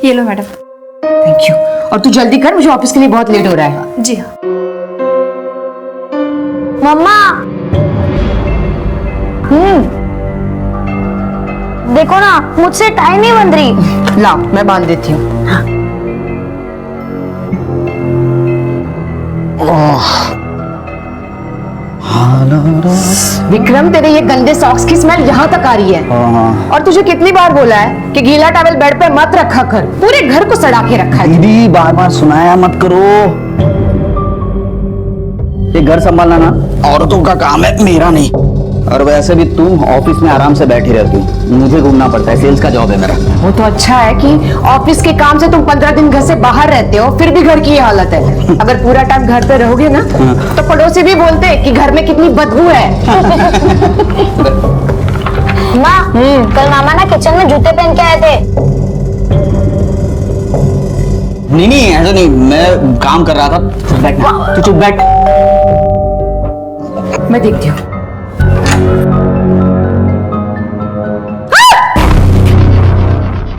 ये लो madam. Thank you. और तू जल्दी कर, मुझे ऑफिस के लिए बहुत लेट हो रहा है। जी हाँ। मम्मा देखो ना, मुझसे टाई नहीं बंध रही। लाओ मैं बांध देती हूँ। विक्रम, तेरे ये गंदे सॉक्स की स्मेल यहाँ तक आ रही है। और तुझे कितनी बार बोला है कि गीला टॉवल बेड पे मत रखा कर, पूरे घर को सड़ा के रखा है। दीदी बार बार सुनाया मत करो। ये घर संभालना ना औरतों का काम है, मेरा नहीं। और वैसे भी तुम ऑफिस में आराम से बैठी रहती हो, मुझे घूमना पड़ता है, सेल्स का जॉब है मेरा। वो तो अच्छा है कि ऑफिस के काम से तुम 15 दिन घर से बाहर रहते हो, फिर भी घर की ये हालत है। अगर पूरा टाइम घर पे रहोगे ना तो पड़ोसी भी बोलते हैं कि घर में कितनी बदबू है। माँ कल मामा ना किचन में जूते पहन के आए थे। नहीं ऐसा नहीं, मैं काम कर रहा था। चुप बैठ ना, तू चुप बैठ। मैं देखती हूँ।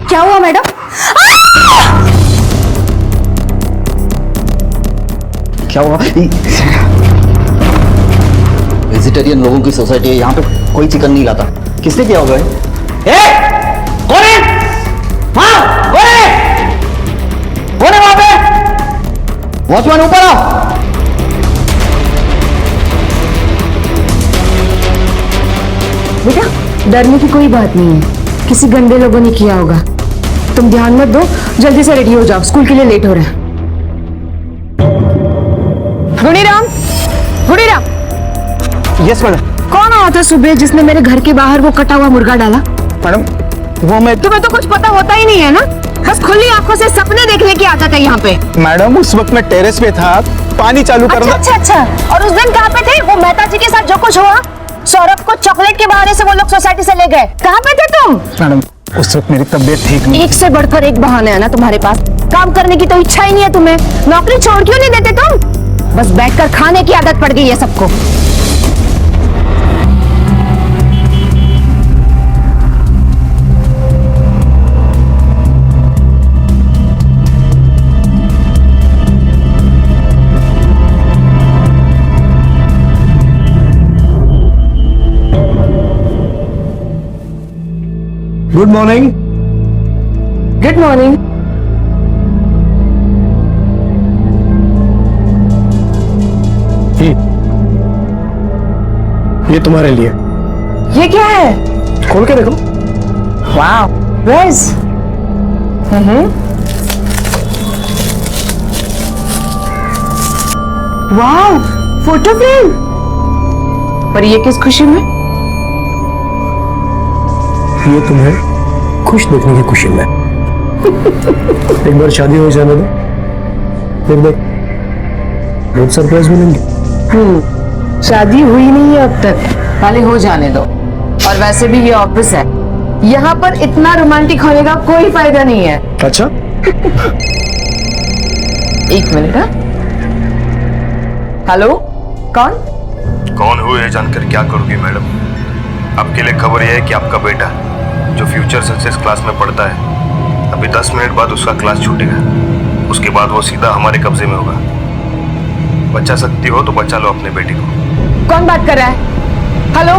क्या हुआ मैडम? क्या हुआ? वेजिटेरियन लोगों की सोसाइटी है, यहाँ पे कोई चिकन नहीं लाता। किसने किया होगा? कौन है? हाँ, कौन है? कौन है वहां पे? वॉचमैन ऊपर आओ। बेटा, डरने की कोई बात नहीं है, किसी गंदे लोगों ने किया होगा। तुम ध्यान मत दो, जल्दी से रेडी हो जाओ, स्कूल के लिए लेट हो रहा है। गुणीराम, गुणीराम। Yes madam. कौन आया था सुबह जिसने मेरे घर के बाहर वो कटा हुआ मुर्गा डाला? मैडम वो मैं तुम्हें तो कुछ पता होता ही नहीं है ना, बस खुली आंखों से सपने देखने की आदत है यहाँ पे। मैडम उस वक्त मैं टेरेस पे था, पानी चालू करना। अच्छा। और उस दिन कहाँ पे थे? वो मेहता जी के साथ जो कुछ हुआ, सौरभ को चॉकलेट के बहाने से वो लोग सोसाइटी से ले गए। कहाँ पे थे तुम? मैडम उस वक्त मेरी तबीयत ठीक नहीं। एक से बढ़कर एक बहाना है ना तुम्हारे पास, काम करने की तो इच्छा ही नहीं है तुम्हें। नौकरी छोड़ क्यों नहीं देते तुम? बस बैठकर खाने की आदत पड़ गई है सबको। Good morning. Good morning. ये तुम्हारे लिए। ये क्या है? खोल के देखो। वाह, वेज। वाह, फोटो फ्रेम। पर ये किस खुशी में? ये तुम्हें खुश देखने की खुशी में। एक बार शादी हो जाने दो, एक बार बहुत सरप्राइज मिलेंगे। शादी हुई नहीं है अब तक, पहले हो जाने दो। और वैसे भी ये ऑफिस है, यहाँ पर इतना रोमांटिक होने का कोई फायदा नहीं है। अच्छा एक मिनट। हेलो, कौन हो ये जानकर क्या करोगी मैडम? आपके लिए खबर यह है कि आपका बेटा जो फ्यूचर सक्सेस क्लास में पढ़ता है, अभी 10 मिनट बाद उसका क्लास छूटेगा। उसके बाद वो सीधा हमारे कब्जे में होगा। बचा सकती हो तो बचा लो अपने बेटे को। कौन बात कर रहा है? हेलो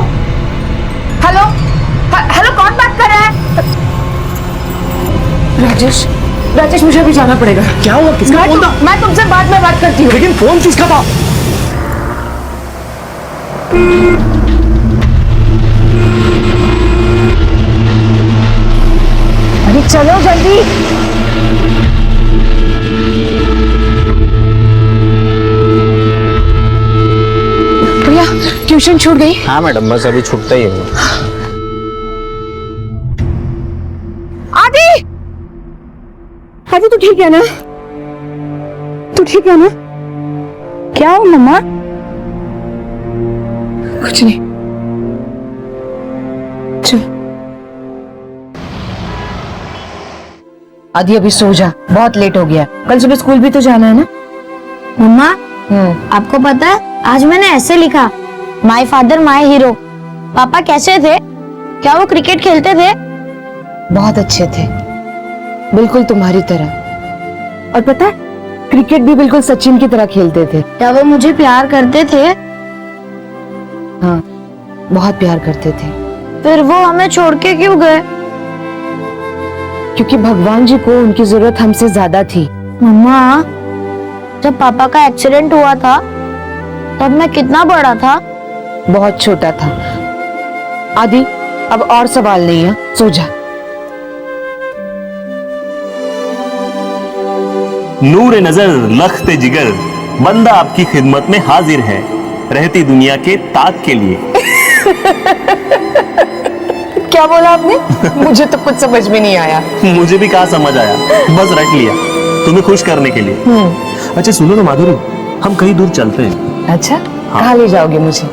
हेलो हेलो, कौन बात कर रहा है? राजेश, राजेश मुझे अभी जाना पड़ेगा। क्या हुआ? किसका फोन था? मैं तुमसे बाद में बात करती हूँ। लेकिन फोन किसका था? अरे चलो जल्दी। प्रिया, ट्यूशन छूट गई? हाँ मैडम, बस अभी छूटता ही है। आदि, आदि तू ठीक है ना? तू ठीक है ना? क्या हो मम्मा? कुछ नहीं। चल आदि, अभी सो जा, बहुत लेट हो गया। कल सुबह स्कूल भी तो जाना है ना। मम्मा आपको पता है आज मैंने ऐसे लिखा, माई फादर माई हीरो। पापा कैसे थे? क्या वो क्रिकेट खेलते थे? बहुत अच्छे थे। बिल्कुल तुम्हारी तरह। और पता है, क्रिकेट भी बिल्कुल सचिन की तरह खेलते थे। क्या वो मुझे प्यार करते थे? हाँ, बहुत प्यार करते थे। फिर वो हमें छोड़ के क्यों गए? क्योंकि भगवान जी को उनकी जरूरत हमसे ज्यादा थी। मम्मा, जब पापा का एक्सीडेंट हुआ था तब मैं कितना बड़ा था? बहुत छोटा था। आदि, अब और सवाल नहीं है, सो जा। नूर नजर लख्ते जिगर, बंदा आपकी खिदमत में हाजिर है, रहती दुनिया के ताक के लिए। क्या बोला आपने? मुझे तो कुछ समझ में नहीं आया। मुझे भी कहाँ समझ आया, बस रट लिया तुम्हें खुश करने के लिए। अच्छा सुनो ना माधुरी, हम कहीं दूर चलते हैं। अच्छा, कहाँ ले जाओगे मुझे?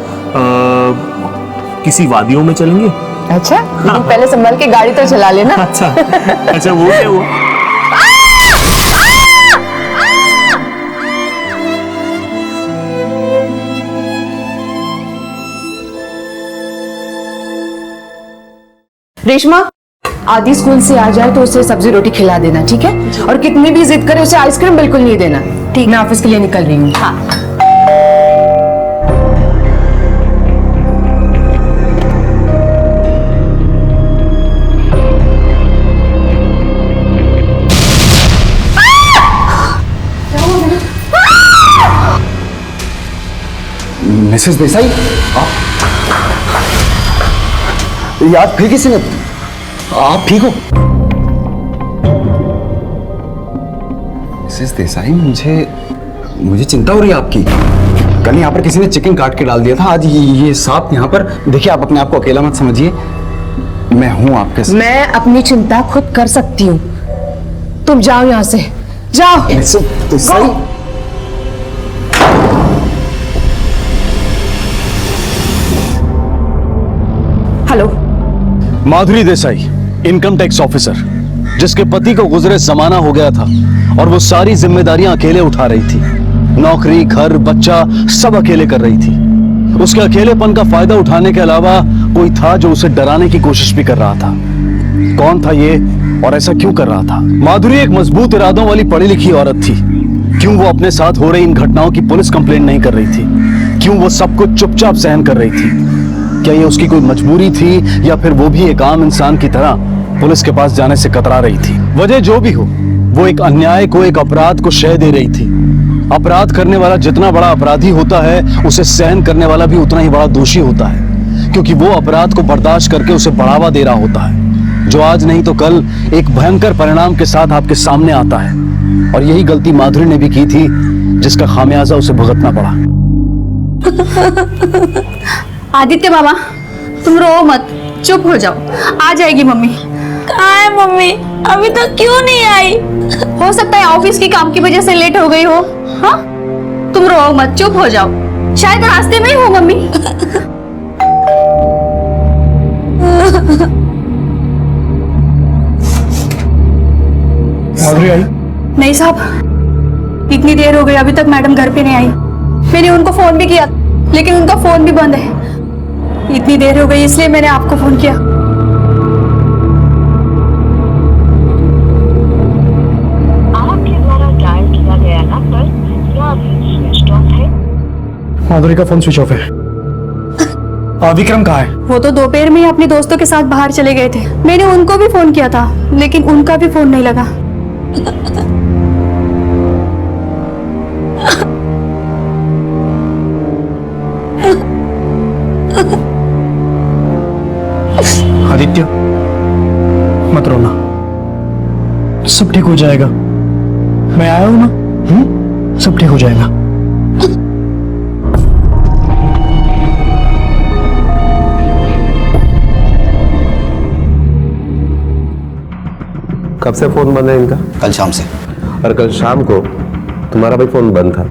किसी वादियों में चलेंगे। अच्छा, लेकिन पहले संभल के गाड़ी तो चला लेना। अच्छा अच्छा, वो क्या हुआ? रेशमा, आदि स्कूल से आ जाए तो उसे सब्जी रोटी खिला देना, ठीक है? और कितनी भी जिद करे उसे आइसक्रीम बिल्कुल नहीं देना। ठीक, मैं ऑफिस के लिए निकल रही हूँ। हाँ। मिसेस देसाई, यार फिर किसी ने, आप ठीक हो? मिसेस देसाई, मुझे चिंता हो रही है आपकी। कल यहाँ पर किसी ने चिकन काट के डाल दिया था, आज ये सांप यहाँ पर। देखिए, आप अपने आप को अकेला मत समझिए, मैं हूँ आपके साथ। मैं अपनी चिंता खुद कर सकती हूँ। तुम जाओ यहाँ से, जाओ। मिसेस देसाई, हेलो, माधुरी देसाई, इनकम टैक्स ऑफिसर, जिसके पति को गुजरे जमाना हो गया था और वो सारी जिम्मेदारियां अकेले उठा रही थी। नौकरी, घर, बच्चा सब अकेले कर रही थी। उसके अकेलेपन का फायदा उठाने के अलावा कोई था जो उसे डराने की कोशिश भी कर रहा था। कौन था ये और ऐसा क्यों कर रहा था? माधुरी एक मजबूत इरादों वाली पढ़ी लिखी औरत थी। क्यों वो अपने साथ हो रही इन घटनाओं की पुलिस कंप्लेंट नहीं कर रही थी? क्यों वो सब कुछ चुपचाप सहन कर रही थी? क्या ये उसकी कोई मजबूरी थी या फिर वो भी एक आम इंसान की तरह पुलिस के पास जाने से कतरा रही थी? वजह जो भी हो, वो एक अन्याय को, एक अपराध को शह दे रही थी। अपराध करने वाला जितना बड़ा अपराधी होता है, उसे सहन करने वाला भी उतना ही बड़ा दोषी होता है, क्योंकि वो अपराध को बर्दाश्त करके उसे बढ़ावा दे रहा होता है, जो आज नहीं तो कल एक भयंकर परिणाम के साथ आपके सामने आता है। और यही गलती माधुरी ने भी की थी, जिसका खामियाजा उसे भुगतना पड़ा। आदित्य बाबा, तुम रो मत, चुप हो जाओ, आ जाएगी मम्मी। कहाँ है मम्मी? अभी तक क्यों नहीं आई? हो सकता है ऑफिस के काम की वजह से लेट हो गई हो। हाँ, तुम रो मत, चुप हो जाओ, शायद रास्ते में ही हो मम्मी। माधुरी आई? नहीं साहब, इतनी देर हो गई, अभी तक मैडम घर पे नहीं आई। मैंने उनको फोन भी किया, लेकिन उनका फोन भी बंद है। इतनी देर हो गई, इसलिए मैंने आपको फोन किया। आपके द्वारा डायल किया गया नंबर या अभी स्विच ऑफ है। माधुरी का फोन स्विच ऑफ है। विक्रम कहाँ है? वो तो दोपहर में ही अपने दोस्तों के साथ बाहर चले गए थे। मैंने उनको भी फोन किया था, लेकिन उनका भी फोन नहीं लगा। आदित्य, मत रोना, सब ठीक हो जाएगा। मैं आया हूं ना, सब ठीक हो जाएगा। कब से फोन बंद है इनका? कल शाम से। और कल शाम को तुम्हारा भी फोन बंद था।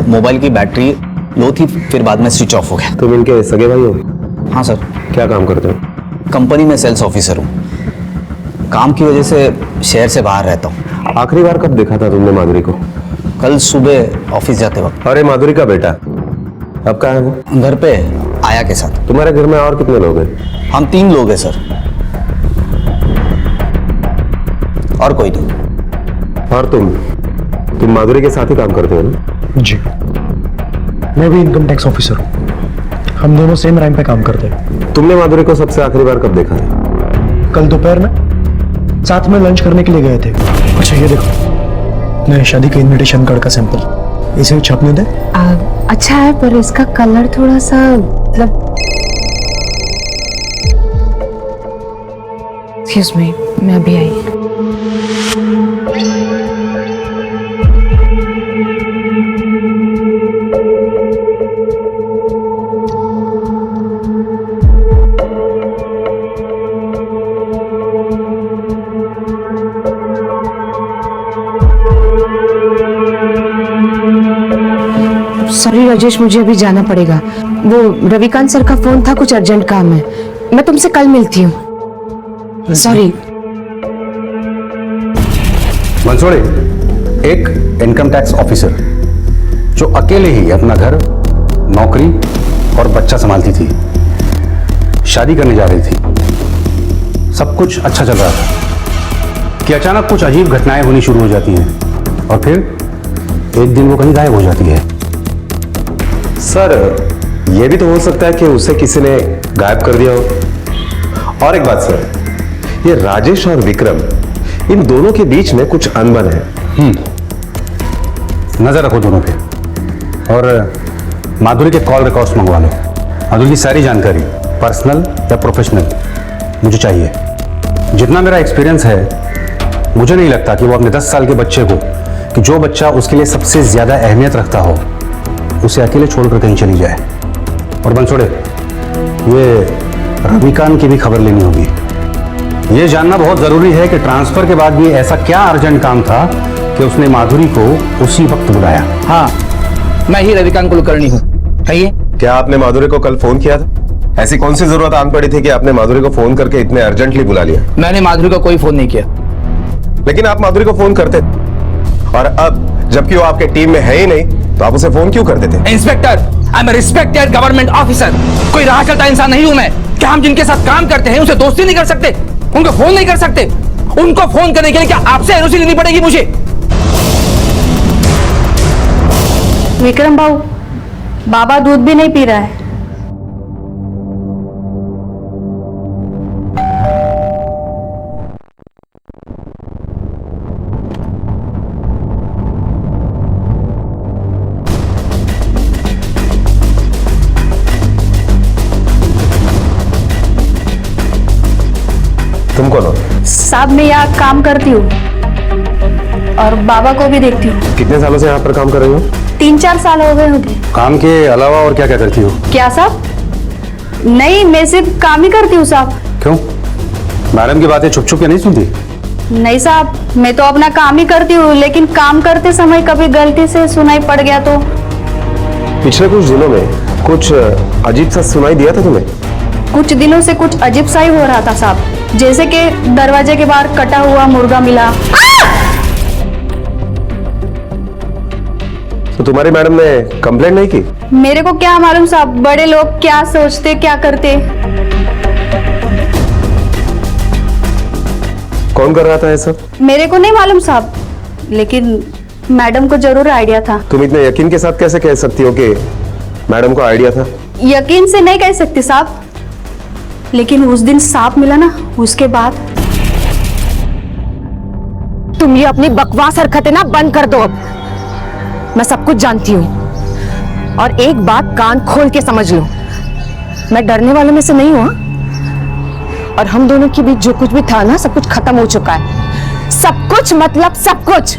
मोबाइल की बैटरी लो थी, फिर बाद में स्विच ऑफ हो गया। तुम इनके सगे भाई हो? हाँ सर। क्या काम करते हो? कंपनी में सेल्स ऑफिसर हूँ। काम की वजह से शहर से बाहर रहता हूँ। आखिरी बार कब देखा था तुमने माधुरी को? कल सुबह ऑफिस जाते वक्त। अरे माधुरी का बेटा अब कहाँ है वो? घर पे माया के साथ। तुम्हारे घर में और कितने लोग हैं? हम 3 लोग हैं सर, और कोई नहीं। और तुम माधुरी के साथ ही काम करते हो ना? जी, मैं भी इनकम टैक्स ऑफिसर हूँ। हम दोनों सेम रैंक पे काम करते हैं। तुमने माधुरी को सबसे आखिरी बार कब देखा था? कल दोपहर में साथ में लंच करने के लिए गए थे। अच्छा ये देखो, नए शादी का इनविटेशन कार्ड का सैंपल, इसे छपने दे। अच्छा है, पर इसका कलर थोड़ा सा मतलब। एक्सक्यूज मी, मैं अभी आई। सॉरी राजेश, मुझे अभी जाना पड़ेगा। वो रविकांत सर का फोन था, कुछ अर्जेंट काम है। मैं तुमसे कल मिलती हूँ। सॉरी। मंसूड़े, एक इनकम टैक्स ऑफिसर जो अकेले ही अपना घर, नौकरी और बच्चा संभालती थी, शादी करने जा रही थी, सब कुछ अच्छा चल रहा था कि अचानक कुछ अजीब घटनाएं होनी शुरू हो जाती हैं और फिर एक दिन वो कहीं गायब हो जाती है। सर, यह भी तो हो सकता है कि उसे किसी ने गायब कर दिया हो। और एक बात सर, ये राजेश और विक्रम, इन दोनों के बीच में कुछ अनबन है। नजर रखो दोनों पे, और माधुरी के कॉल रिकॉर्ड्स मंगवा लो। माधुरी की सारी जानकारी, पर्सनल या प्रोफेशनल, मुझे चाहिए। जितना मेरा एक्सपीरियंस है, मुझे नहीं लगता कि वो अपने 10 साल के बच्चे को, कि जो बच्चा उसके लिए सबसे ज्यादा अहमियत रखता हो, उसे अकेले छोड़कर कहीं चली जाए। और बंसोड़े, ये रविकांत की भी खबर लेनी होगी। ये जानना बहुत जरूरी है कि ट्रांसफर के बाद भी ऐसा क्या अर्जेंट काम था कि उसने माधुरी को उसी वक्त बुलाया। हाँ, मैं ही रविकांत कुलकर्णी हूँ। कहिए। क्या आपने माधुरी को कल फोन किया था? ऐसी कौन सी जरूरत आन पड़ी थी कि आपने माधुरी को फोन करके इतने अर्जेंटली बुला लिया? मैंने माधुरी को कोई फोन नहीं किया। लेकिन आप माधुरी को फोन करते थे, और अब जबकि वो आपके टीम में है ही नहीं, तो आप उसे फोन क्यों करते थे? Inspector, I am a respected government officer. कोई राह चलता इंसान नहीं हूं मैं। क्या हम जिनके साथ काम करते हैं उनसे दोस्ती नहीं कर सकते? उनको फोन नहीं कर सकते? उनको फोन करने के लिए क्या आपसे एनओसी लेनी पड़ेगी मुझे? विक्रम बाबू, बाबा दूध भी नहीं पी रहा है। तुम कौन हो? साहब, मैं यहाँ काम करती हूँ और बाबा को भी देखती हूँ। कितने सालों से यहाँ पर काम कर रही हो? 3-4 साल हो गए होंगे। काम के अलावा और क्या क्या करती हो? क्या साहब? नहीं, मैं सिर्फ काम ही करती हूँ साहब। क्यों, मैडम की बातें छुप छुप के नहीं सुनती? नहीं साहब, मैं तो अपना काम ही करती हूँ, लेकिन काम करते समय कभी गलती से सुनाई पड़ गया तो। पिछले कुछ दिनों में कुछ अजीब सा सुनाई दिया था तुम्हें? कुछ दिनों से कुछ अजीब सा ही हो रहा था साहब, जैसे कि दरवाजे के बाहर कटा हुआ मुर्गा मिला। तो तुम्हारी मैडम ने कंप्लेंट नहीं की? मेरे को क्या मालूम साहब, बड़े लोग क्या सोचते क्या करते। कौन कर रहा था ये सब? मेरे को नहीं मालूम साहब, लेकिन मैडम को जरूर आइडिया था। तुम इतने यकीन के साथ कैसे कह सकती हो कि मैडम को आइडिया था? यकीन से नहीं कह सकती साहब, लेकिन उस दिन सांप मिला ना, उसके बाद। तुम ये अपनी बकवास हरकतें ना बंद कर दो अब। मैं सब कुछ जानती हूँ, और एक बात कान खोल के समझ लो, मैं डरने वालों में से नहीं हूँ। और हम दोनों के बीच जो कुछ भी था ना, सब कुछ खत्म हो चुका है। सब कुछ मतलब सब कुछ।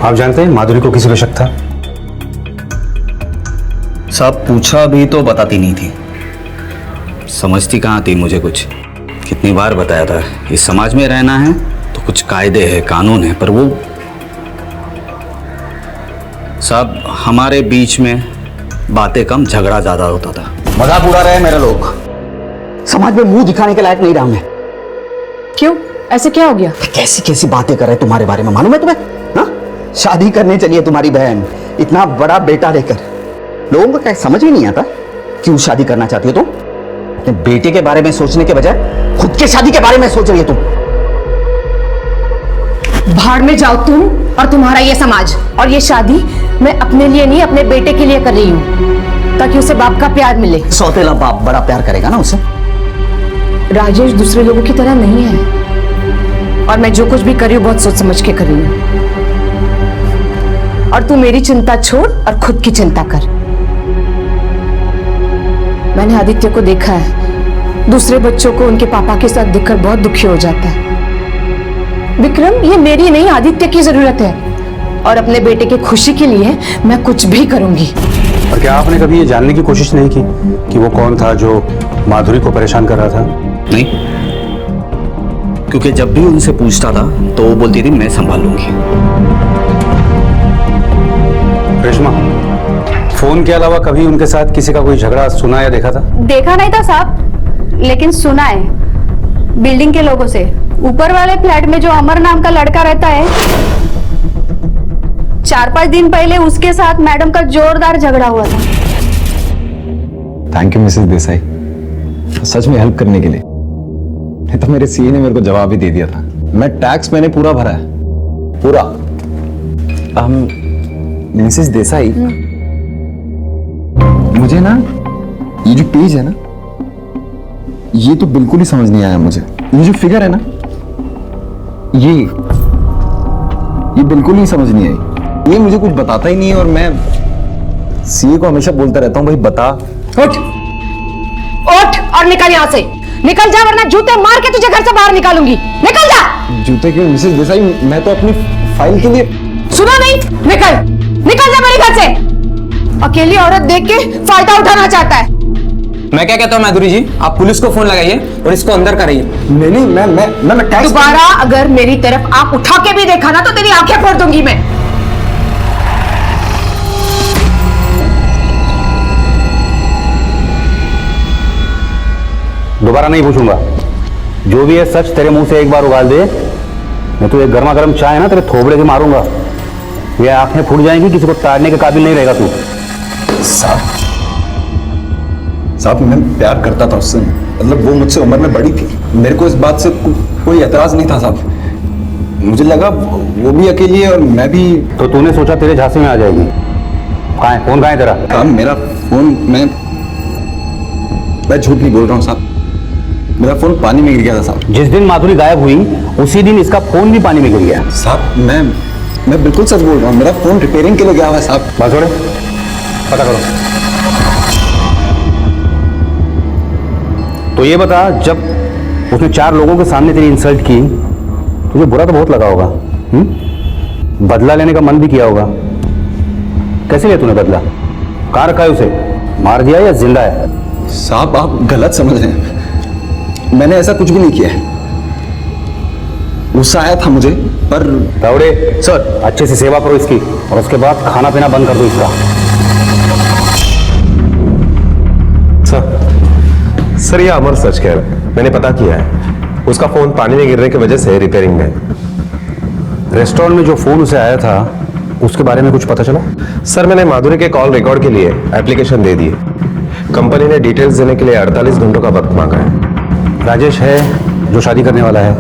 आप जानते हैं माधुरी को किसी पे शक था? साहब, पूछा भी तो बताती नहीं थी। समझती कहाँ थी मुझे कुछ। कितनी बार बताया था, इस समाज में रहना है तो कुछ कायदे हैं, कानून है, पर वो साहब, हमारे बीच में बातें कम, झगड़ा ज्यादा होता था। मजाक उड़ा रहे हैं मेरे लोग। समाज में मुंह दिखाने के लायक नहीं रहा मैं। क्यों, ऐसे क्या हो गया? कैसी कैसी बातें कर रहे हैं तुम्हारे बारे में, मालूम है तुम्हें? हाँ, शादी करने चली है तुम्हारी बहन, इतना बड़ा बेटा लेकर लोगों को क्या समझ ही नहीं आता क्यों शादी करना चाहती हो तुम? अपने बेटे के बारे में सोचने के बजाय खुद के शादी के बारे में सोच रही हो तुम। भाड़ में जाओ तुम और तुम्हारा ये समाज। और ये शादी मैं अपने लिए नहीं, अपने बेटे के लिए कर रही हूँ, ताकि उसे बाप का प्यार मिले। सौतेला बाप बड़ा प्यार करेगा ना उसे। राजेश दूसरे लोगों की तरह नहीं है, और मैं जो कुछ भी कर रही हूँ बहुत सोच समझ के कर रही हूँ। और तू मेरी चिंता छोड़ और खुद की चिंता कर। मैंने आदित्य को देखा है, दूसरे बच्चों को उनके पापा के साथ देखकर बहुत दुखी हो जाता है। विक्रम, ये मेरी नहीं आदित्य की जरूरत है, और अपने बेटे की खुशी के लिए मैं कुछ भी करूंगी। और क्या आपने कभी ये जानने की कोशिश नहीं की कि वो कौन था जो माधुरी को परेशान कर रहा था? नहीं, क्योंकि जब भी उनसे पूछता था तो वो बोलती थी मैं संभाल लूंगी। रेशमा, फोन के अलावा कभी उनके साथ किसी का कोई झगड़ा सुना या देखा था? देखा नहीं था साहब, लेकिन सुना है बिल्डिंग के लोगों से। ऊपर वाले फ्लैट में जो अमर नाम का लड़का रहता है, 4-5 दिन पहले उसके साथ मैडम का जोरदार झगड़ा हुआ था। थैंक यू मिसेस देसाई, सच में हेल्प करने के लिए। नहीं तो मेरे सीए ने मेरे को जवाब ही दे दिया था। मैं टैक्स मैंने पूरा भरा है, पूरा। मिसेस देसाई, मुझे ना ये जो पेज है ना, ये तो बिल्कुल ही समझ नहीं आया मुझे। ये जो फिगर है ना, ये बिल्कुल ही समझ नहीं आई। ये मुझे कुछ बताता ही नहीं है, और मैं सीए को हमेशा बोलता रहता हूँ भाई बता। उठ और निकल यहाँ से। निकल जा, वरना जूते मार के तुझे घर से बाहर निकालूंगी। निकल जा। जूते क्यों मिसेस देसाई? मैं तो अपनी फाइल के लिए। सुना नहीं? निकल जा मेरे घर से। अकेली औरत देख के फायदा उठाना चाहता है। मैं क्या कहता हूँ माधुरी जी, आप पुलिस को फोन लगाइए और इसको अंदर कराइए। नहीं, मैं टैक्स। दोबारा अगर मेरी तरफ आंख उठा के भी देखा ना तो तेरी आंखें फोड़ दूंगी मैं। दोबारा नहीं पूछूंगा। जो भी है सच तेरे मुंह से एक बार उगाल दे, मैं तो एक गर्मा गर्म चाय है ना तेरे थोबड़े से मारूंगा। ये आंखें फूट जाएंगी, किसी को ताड़ने के काबिल नहीं रहेगा तू। साहब मैं प्यार करता था उससे, मतलब वो मुझसे उम्र में बड़ी थी। मेरे को इस बात से कोई एतराज नहीं था साहब। मुझे लगा वो भी अकेली है और मैं भी। तो तूने सोचा तेरे झांसे में आ जाएगी? कहाँ है फोन? कहाँ है तेरा? साहब मेरा फोन, मैं झूठ नहीं बोल रहा हूँ साहब, मेरा फोन पानी में गिर गया था साहब। जिस दिन माधुरी गायब हुई उसी दिन इसका फोन भी पानी में गिर गया। साहब मैं बिल्कुल सच बोल रहा हूँ, मेरा फोन रिपेयरिंग के लिए गया हुआ है साहब। बात छोड़े, पता करो। तो ये बता, जब उसने 4 लोगों के सामने तेरी इंसल्ट की, तुझे बुरा तो बहुत लगा होगा, बदला लेने का मन भी किया होगा। कैसे लिया तूने बदला? कहाँ रखा है उसे? मार दिया या जिंदा है? साहब आप गलत समझ रहे हैं, मैंने ऐसा कुछ भी नहीं किया है। गुस्सा आया था मुझे, पर। रावड़े सर, अच्छे से सेवा करो इसकी, और उसके बाद खाना पीना बंद कर दो इसका। सर ये अमर सच कह रहा है, मैंने पता किया है। उसका फोन पानी में गिरने की वजह से रिपेयरिंग में। रेस्टोरेंट में जो फोन उसे आया था उसके बारे में कुछ पता चला? सर मैंने माधुरी के कॉल रिकॉर्ड के लिए एप्लीकेशन दे दी है। कंपनी ने डिटेल्स देने के लिए 48 घंटों का वक्त मांगा है। राजेश है जो शादी करने वाला है,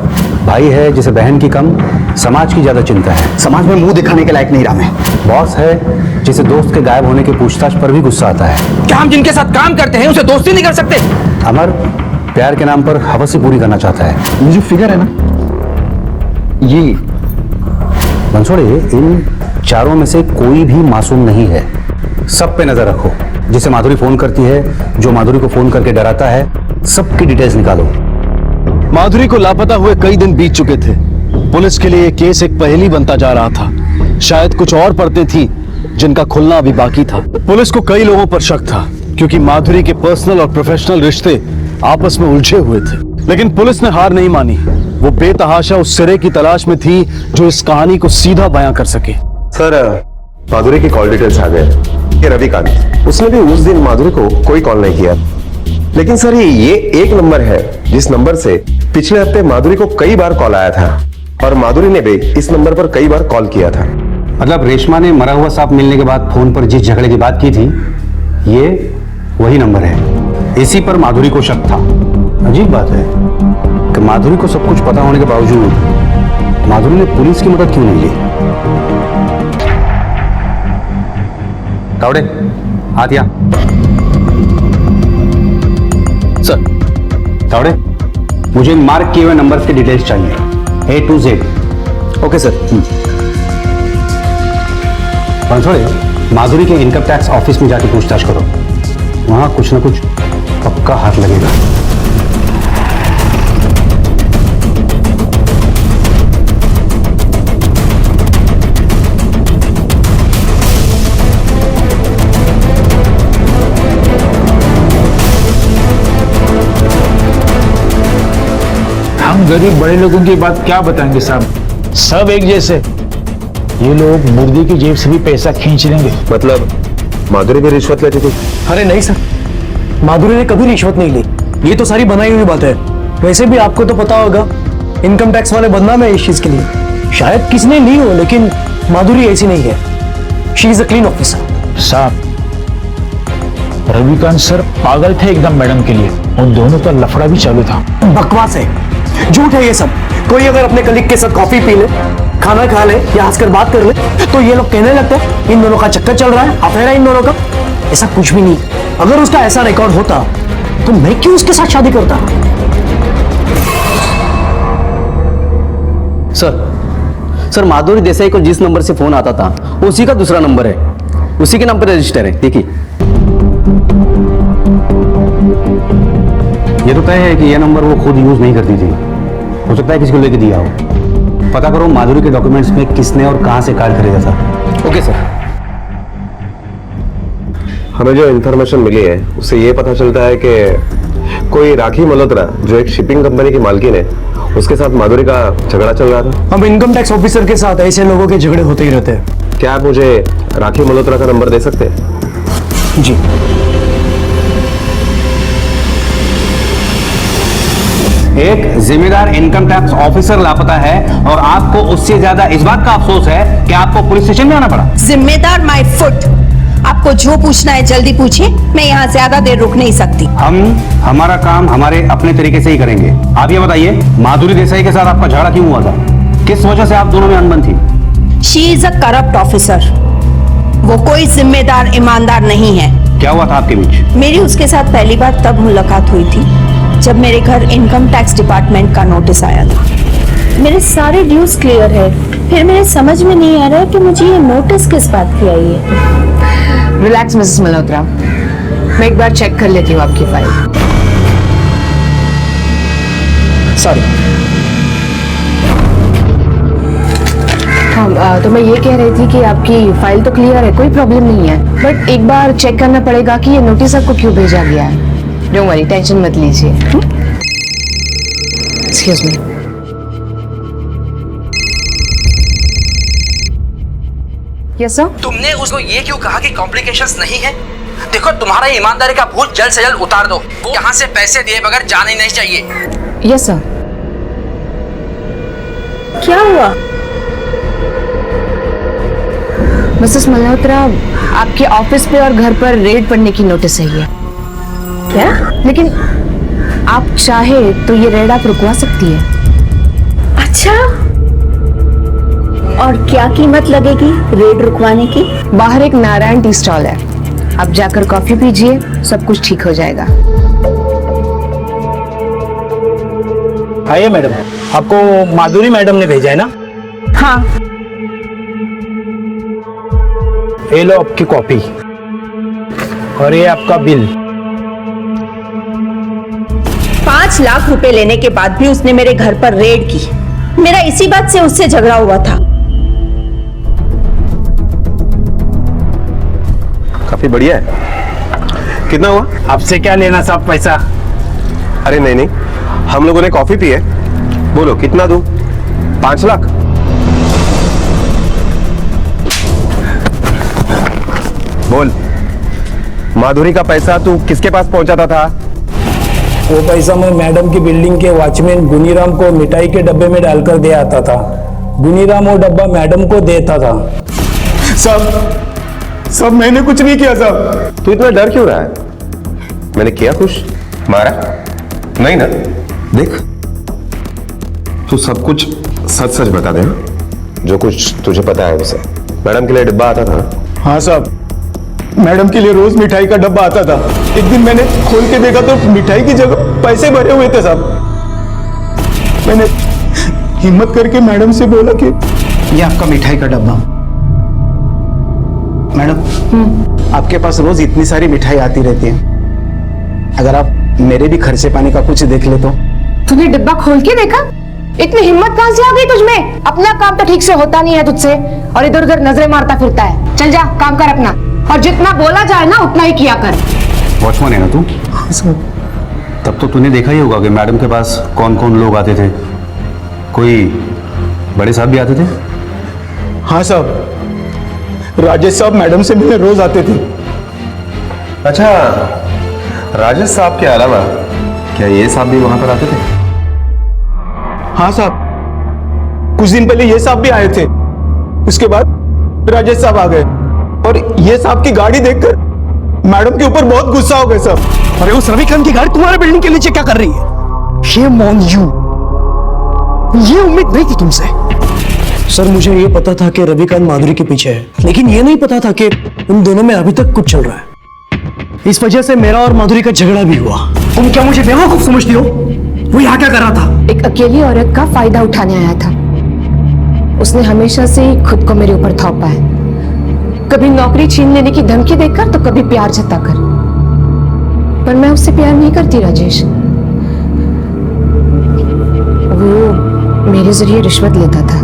भाई है जिसे बहन की कम समाज की ज्यादा चिंता है, समाज में मुंह दिखाने के लायक नहीं रहा मैं। बॉस है जिसे दोस्त के गायब होने की पूछताछ पर भी गुस्सा आता है। क्या हम जिनके साथ काम करते हैं उसे दोस्ती नहीं कर सकते? अमर प्यार के नाम पर हवस पूरी करना चाहता है। ये जो फिगर है ना, ये मंसूड़े, इन चारों में से कोई भी मासूम नहीं है। सब पे नजर रखो। जिसे माधुरी फोन करती है, जो माधुरी को फोन करके डराता है, सबकी डिटेल्स निकालो। माधुरी को लापता हुए कई दिन बीत चुके थे। पुलिस के लिए केस एक पहेली बनता जा रहा था। शायद कुछ और परतें थी जिनका खुलना अभी बाकी था। पुलिस को कई लोगों पर शक था, क्योंकि माधुरी के पर्सनल और प्रोफेशनल रिश्ते आपस में उलझे हुए थे। लेकिन पुलिस ने हार नहीं मानी। वो बेतहाशा उस सिरे की तलाश में थी जो इस कहानी को सीधा बयां कर सके। सर माधुरी की कॉल डिटेल्स आ गए। ये रविकांत, उसने भी उस दिन माधुरी को कोई कॉल नहीं किया। लेकिन सर ये एक नंबर है जिस नंबर से पिछले हफ्ते माधुरी को कई बार कॉल आया था, और माधुरी ने भी इस नंबर पर कई बार कॉल किया था। मतलब रेशमा ने मरा हुआ सांप मिलने के बाद फोन पर जिस झगड़े की बात की थी, ये वही नंबर है। इसी पर माधुरी को शक था। अजीब बात है कि माधुरी को सब कुछ पता होने के बावजूद माधुरी ने पुलिस की मदद क्यों नहीं ली। तावड़े, हाथ यहाँ। सर। तावड़े, मुझे मार्क किए हुए नंबर्स के डिटेल्स चाहिए, A to Z। Okay sir. Panchode, Madhuri के इनकम टैक्स ऑफिस में जाके पूछताछ करो, वहां कुछ ना कुछ पक्का हाथ लगेगा। हम गरीब बड़े लोगों की बात क्या बताएंगे साहब, सब एक जैसे। ये लोग मुर्दी की जेब से भी पैसा खींच लेंगे। मतलब माधुरी भी रिश्वत लेती थी? अरे नहीं सर, माधुरी ने कभी रिश्वत नहीं ली, ये तो सारी बनाई हुई बात है। वैसे भी आपको तो पता होगा, इनकम टैक्स वाले बदनाम है इस चीज के लिए। शायद किसने ली हो, लेकिन माधुरी ऐसी नहीं है। She is a clean officer. साहब, रविकांत सर पागल थे एकदम मैडम के लिए, उन दोनों का लफड़ा भी चालू था। बकवास है, झूठ है ये सब। कोई अगर अपने कलीग के साथ कॉफी पी ले, खाना खा ले या हंसकर बात कर ले, तो ये लोग कहने लगते हैं इन दोनों का चक्कर चल रहा है, अफेयर है इन दोनों का। ऐसा कुछ भी नहीं। अगर उसका ऐसा रिकॉर्ड होता तो मैं क्यों उसके साथ शादी करता? सर माधुरी देसाई को जिस नंबर से फोन आता था उसी का दूसरा नंबर है, उसी के नाम पर रजिस्टर है। देखिए, ये तो तय है कि यह नंबर वो खुद यूज नहीं करती थी, हो सकता है किसी को लेके दिया हो। पता करो माधुरी के डॉक्यूमेंट्स में किसने और कहां से कार्ड खरीदा था। Okay sir. हमें जो इन्फॉर्मेशन मिली है उससे ये पता चलता है कि कोई राखी मल्होत्रा जो एक शिपिंग कंपनी की मालकिन है, उसके साथ माधुरी का झगड़ा चल रहा था। अब इनकम टैक्स ऑफिसर के साथ ऐसे लोगों के झगड़े होते ही रहते हैं। क्या आप मुझे राखी मल्होत्रा का नंबर दे सकते हैं? जी। एक जिम्मेदार इनकम टैक्स ऑफिसर लापता है और आपको उससे ज्यादा इस बात का अफसोस है कि आपको पुलिस स्टेशन में आना पड़ा। जिम्मेदार माय फुट। आपको जो पूछना है जल्दी पूछिए, मैं यहाँ ज्यादा देर रुक नहीं सकती। हम हमारा काम हमारे अपने तरीके से ही करेंगे। आप ये बताइए, माधुरी देसाई के साथ आपका झगड़ा क्यों हुआ था? किस वजह से आप दोनों में अनबन थी? She is a corrupt officer. वो कोई जिम्मेदार ईमानदार नहीं है। क्या हुआ था आपके बीच? मेरी उसके साथ पहली बार तब मुलाकात हुई थी जब मेरे घर इनकम टैक्स डिपार्टमेंट का नोटिस आया था। मेरे सारे ड्यूज क्लियर है, फिर मेरे समझ में नहीं आ रहा कि मुझे ये नोटिस किस बात की आई है। रिलैक्स मिसेस मल्होत्रा, मैं एक बार चेक कर लेती हूँ आपकी फाइल। सॉरी। हाँ, तो मैं ये कह रही थी कि आपकी फाइल तो क्लियर है, कोई प्रॉब्लम नहीं है, बट एक बार चेक करना पड़ेगा कि ये नोटिस आपको क्यों भेजा गया है। डोंट वरी, टेंशन मत लीजिए। Excuse me. Yes sir. तुमने उसको ये क्यों कहा कि कॉम्प्लिकेशंस नहीं है? देखो, तुम्हारा ईमानदारी का भूत जल्द से जल्द उतार दो। वो यहाँ से पैसे दिए बगैर जाने नहीं चाहिए। Yes sir. क्या हुआ? मिसेस मल्होत्रा, आपके ऑफिस पे और घर पर रेड पड़ने की नोटिस है ये। क्या? लेकिन आप चाहे तो ये रेड आप रुकवा सकती है। अच्छा, और क्या कीमत लगेगी रेड रुकवाने की? बाहर एक नारायण टी स्टॉल है, आप जाकर कॉफी पीजिए, सब कुछ ठीक हो जाएगा। आइए मैडम, आपको माधुरी मैडम ने भेजा है ना? हाँ। ये लो आपकी कॉपी और ये आपका बिल। 5 लाख रुपए लेने के बाद भी उसने मेरे घर पर रेड की। मेरा इसी बात से उससे झगड़ा हुआ था। काफी बढ़िया है। कितना हुआ? आपसे क्या लेना साहब पैसा? अरे नहीं, हम लोगों ने कॉफी पी है। बोलो कितना दूं? 5 लाख? बोल, माधुरी का पैसा तू किसके पास पहुंचाता था? वो पैसा मैं मैडम की बिल्डिंग के वॉचमैन गुनीराम को मिठाई के डब्बे में डालकर दे आता था। गुनीराम वो डब्बा मैडम को देता था। सब मैंने कुछ नहीं किया साहब। तू इतना डर क्यों रहा है? मैंने किया कुछ? मारा? नहीं ना? देख, तू सब कुछ सच सच बता दे, जो कुछ तुझे पता है उसे। मैडम के लिए डिब्बा आता था? हाँ साहब, मैडम के लिए रोज मिठाई का डब्बा आता था। एक दिन मैंने खोल के देखा तो मिठाई की जगह पैसे भरे हुए थे साहब। मैंने हिम्मत करके मैडम से बोला कि ये आपका मिठाई का डब्बा। मैडम, आपके पास रोज इतनी सारी मिठाई आती रहती है, अगर आप मेरे भी खर्चे पानी का कुछ देख ले तो। तूने डिब्बा खोल के देखा? इतनी हिम्मत कहां से आ गई तुझमें? अपना काम तो ठीक से होता नहीं है तुझसे, और इधर उधर नजरें मारता फिरता है। चल जा, काम कर अपना, और जितना बोला जाए ना उतना ही किया कर। वॉचमैन है ना तू? तब तो तूने देखा ही होगा कि मैडम के पास कौन कौन लोग आते थे। कोई बड़े साहब भी आते थे? हाँ साहब, राजेश साहब मैडम से मिलने रोज आते थे। अच्छा, राजेश साहब के अलावा क्या ये साहब भी वहां पर आते थे? हाँ साहब, कुछ दिन पहले ये साहब भी आए थे, उसके बाद राजेश साहब आ गए, और ये साहब की गाड़ी देखकर मैडम के ऊपर बहुत गुस्सा हो गए साहब। अरे उस रविकांत की गाड़ी तुम्हारे बिल्डिंग के नीचे क्या कर रही है? Shame on you। ये उम्मीद नहीं थी तुमसे। सर, मुझे ये पता था कि रविकांत माधुरी के पीछे है, लेकिन ये नहीं पता था कि उन दोनों में अभी तक कुछ चल रहा है। इस वजह से मेरा और माधुरी का झगड़ा भी हुआ। तुम क्या मुझे बेवकूफ समझती हो? वो यहाँ क्या कर रहा था? एक अकेली औरत का फायदा उठाने आया था। उसने हमेशा से ही खुद को मेरे ऊपर थोपा है, कभी नौकरी छीन लेने की धमकी देकर तो कभी प्यार जताकर। पर मैं उससे प्यार नहीं करती राजेश। वो मेरे जरिए रिश्वत लेता था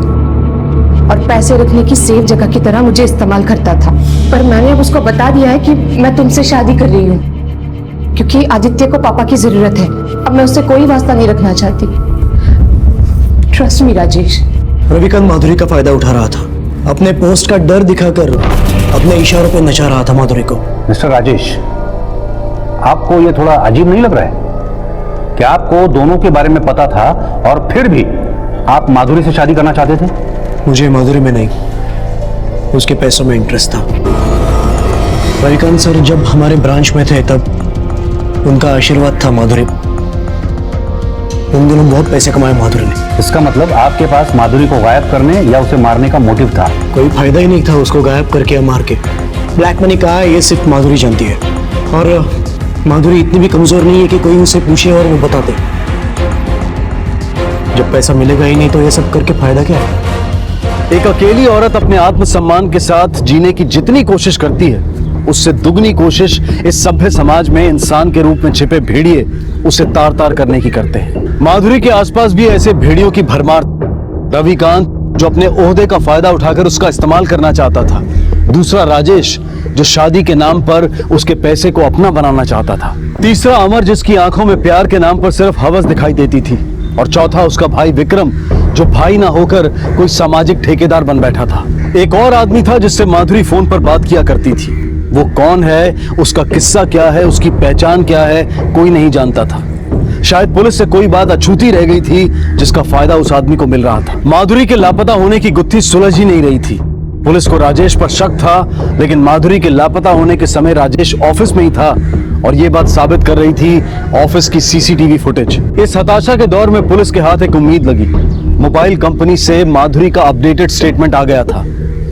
और पैसे रखने की सेफ जगह की तरह मुझे इस्तेमाल करता था। पर मैंने अब उसको बता दिया है कि मैं तुमसे शादी कर रही हूँ, क्योंकि आदित्य को पापा की जरूरत है। अब मैं उससे कोई वास्ता नहीं रखना चाहती। Trust me Rajesh. रविकांत माधुरी का फायदा उठा रहा था, अपने पोस्ट का डर दिखाकर अपने इशारों पर नचा रहा था माधुरी को। मिस्टर राजेश, आपको ये थोड़ा अजीब नहीं लग रहा है कि आपको दोनों के बारे में पता था और फिर भी आप माधुरी से शादी करना चाहते थे? मुझे माधुरी में नहीं, उसके पैसों में इंटरेस्ट था। रविकांत सर जब हमारे ब्रांच में थे तब उनका आशीर्वाद था माधुरी। उन दोनों बहुत पैसे कमाए माधुरी ने। इसका मतलब आपके पास माधुरी को गायब करने या उसे मारने का मोटिव था? कोई फायदा ही नहीं था उसको गायब करके या मार के। ब्लैक मनी कहा है ये सिर्फ माधुरी जानती है, और माधुरी इतनी भी कमजोर नहीं है कि कोई उसे पूछे और वो बता दे। जब पैसा मिलेगा ही नहीं तो ये सब करके फायदा क्या है? एक अकेली औरत अपने आत्मसम्मान के साथ जीने की जितनी कोशिश करती है, उससे दुगनी कोशिश इस सभ्य समाज में इंसान के रूप में छिपे भेड़िए उसे तार तार करने की करते हैं। माधुरी के आसपास भी ऐसे भेड़ियों की भरमार। रविकांत जो अपने ओहदे का फायदा उठाकर उसका इस्तेमाल करना चाहता था, दूसरा राजेश जो शादी के नाम पर उसके पैसे को अपना बनाना चाहता था, तीसरा अमर जिसकी आंखों में प्यार के नाम पर सिर्फ हवस दिखाई देती थी, और चौथा उसका भाई विक्रम जो भाई ना होकर कोई सामाजिक ठेकेदार बन बैठा था। एक और आदमी था जिससे माधुरी फोन पर बात किया करती थी। वो कौन है, उसका किस्सा क्या है, उसकी पहचान क्या है, कोई नहीं जानता था। शायद पुलिस से कोई बात अछूती रह गई थी जिसका फायदा उस आदमी को मिल रहा था। माधुरी के लापता होने की गुत्थी सुलझ ही नहीं रही थी। पुलिस को राजेश पर शक था, लेकिन माधुरी के लापता होने के समय राजेश ऑफिस में ही था, और ये बात साबित कर रही थी ऑफिस की सीसीटीवी फुटेज। इस हताशा के दौर में पुलिस के हाथ एक उम्मीद लगी। मोबाइल कंपनी से माधुरी का अपडेटेड स्टेटमेंट आ गया था,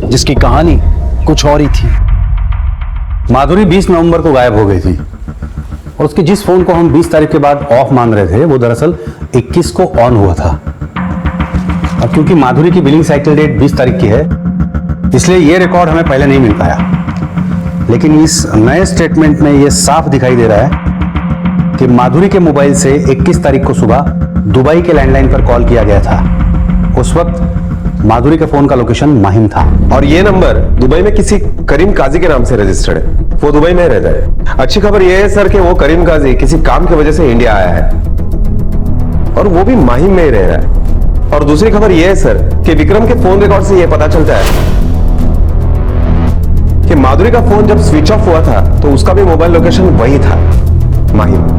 जिसकी कहानी कुछ और ही थी। माधुरी 20 नवंबर को गायब हो गई थी, और उसके जिस फोन को हम 20 तारीख के बाद ऑफ मान रहे थे वो दरअसल 21 को ऑन हुआ था। अब क्योंकि माधुरी की बिलिंग साइकिल डेट 20 तारीख की है, इसलिए ये रिकॉर्ड हमें पहले नहीं मिल पाया। लेकिन इस नए स्टेटमेंट में यह साफ दिखाई दे रहा है कि माधुरी के मोबाइल से 21 तारीख को सुबह दुबई के लैंडलाइन पर कॉल किया गया था। उस वक्त माधुरी के फोन का लोकेशन माहिम था, और ये नंबर दुबई में किसी करीम काजी के नाम से रजिस्टर्ड है। वो दुबई में रहता है। अच्छी खबर यह है सर कि वो करीम काजी किसी काम की वजह से इंडिया आया है, और वो भी माहिम में ही रह रहा है। और दूसरी खबर यह है सर कि विक्रम के फोन रिकॉर्ड से यह पता चलता है कि माधुरी का फोन जब स्विच ऑफ हुआ था तो उसका भी मोबाइल लोकेशन वही था, माहिम।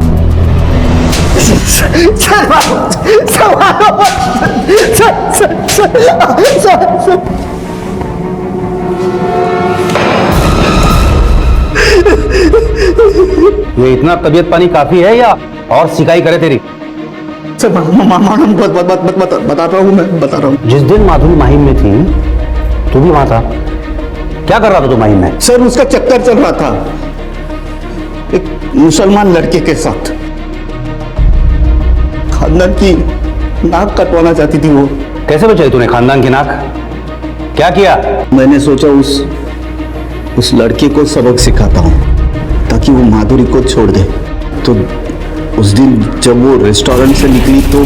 ये इतना तबीयत पानी काफी है या और शिकायत करे तेरी? सर बता रहा हूँ, मैं बता रहा हूँ। जिस दिन माधुरी माहिम में थी तू भी वहां था, क्या कर रहा था तू माहिम में? सर उसका चक्कर चल रहा था एक मुसलमान लड़के के साथ। खानदान की नाक कटवाना चाहती थी वो। कैसे बचाई तूने खानदान की नाक? क्या किया? मैंने सोचा उस लड़के को सबक सिखाता हूँ ताकि वो माधुरी को छोड़ दे। तो उस दिन जब वो रेस्टोरेंट से निकली तो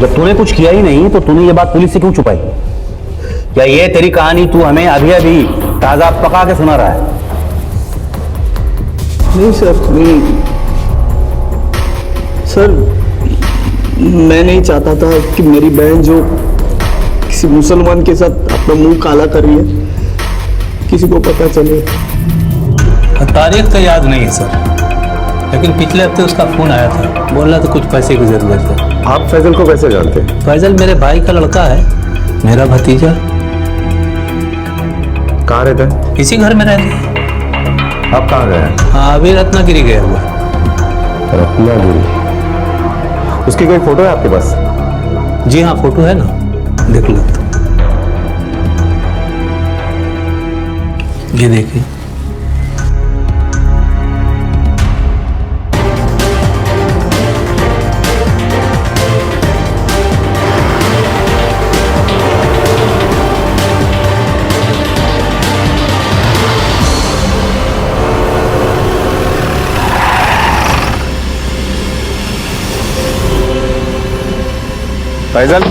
जब तूने कुछ किया ही नहीं तो तूने ये बात पुलिस से क्यों छुपाई? क्या ये तेरी कहानी तू हमें अभी अभी ताजा पका के सुना रहा है? नहीं सर, नहीं सर, मैं नहीं चाहता था कि मेरी बहन जो किसी मुसलमान के साथ अपना मुंह काला कर रही है किसी को पता चले। तारीख तो याद नहीं है सर, लेकिन पिछले हफ्ते उसका फोन आया था, बोल रहा था कुछ पैसे की जरूरत है। आप फैजल को कैसे जानते हैं? फैजल मेरे भाई का लड़का है, मेरा भतीजा। कहाँ रहता है? इसी घर में रहते हैं। आप कहाँ गए हैं? हाँ, अभी रत्नागिरी गया हुआ। रत्नागिरी? उसकी कोई फोटो है आपके पास? जी हाँ, फोटो है ना, देख लो। ये देखिए। फैजल,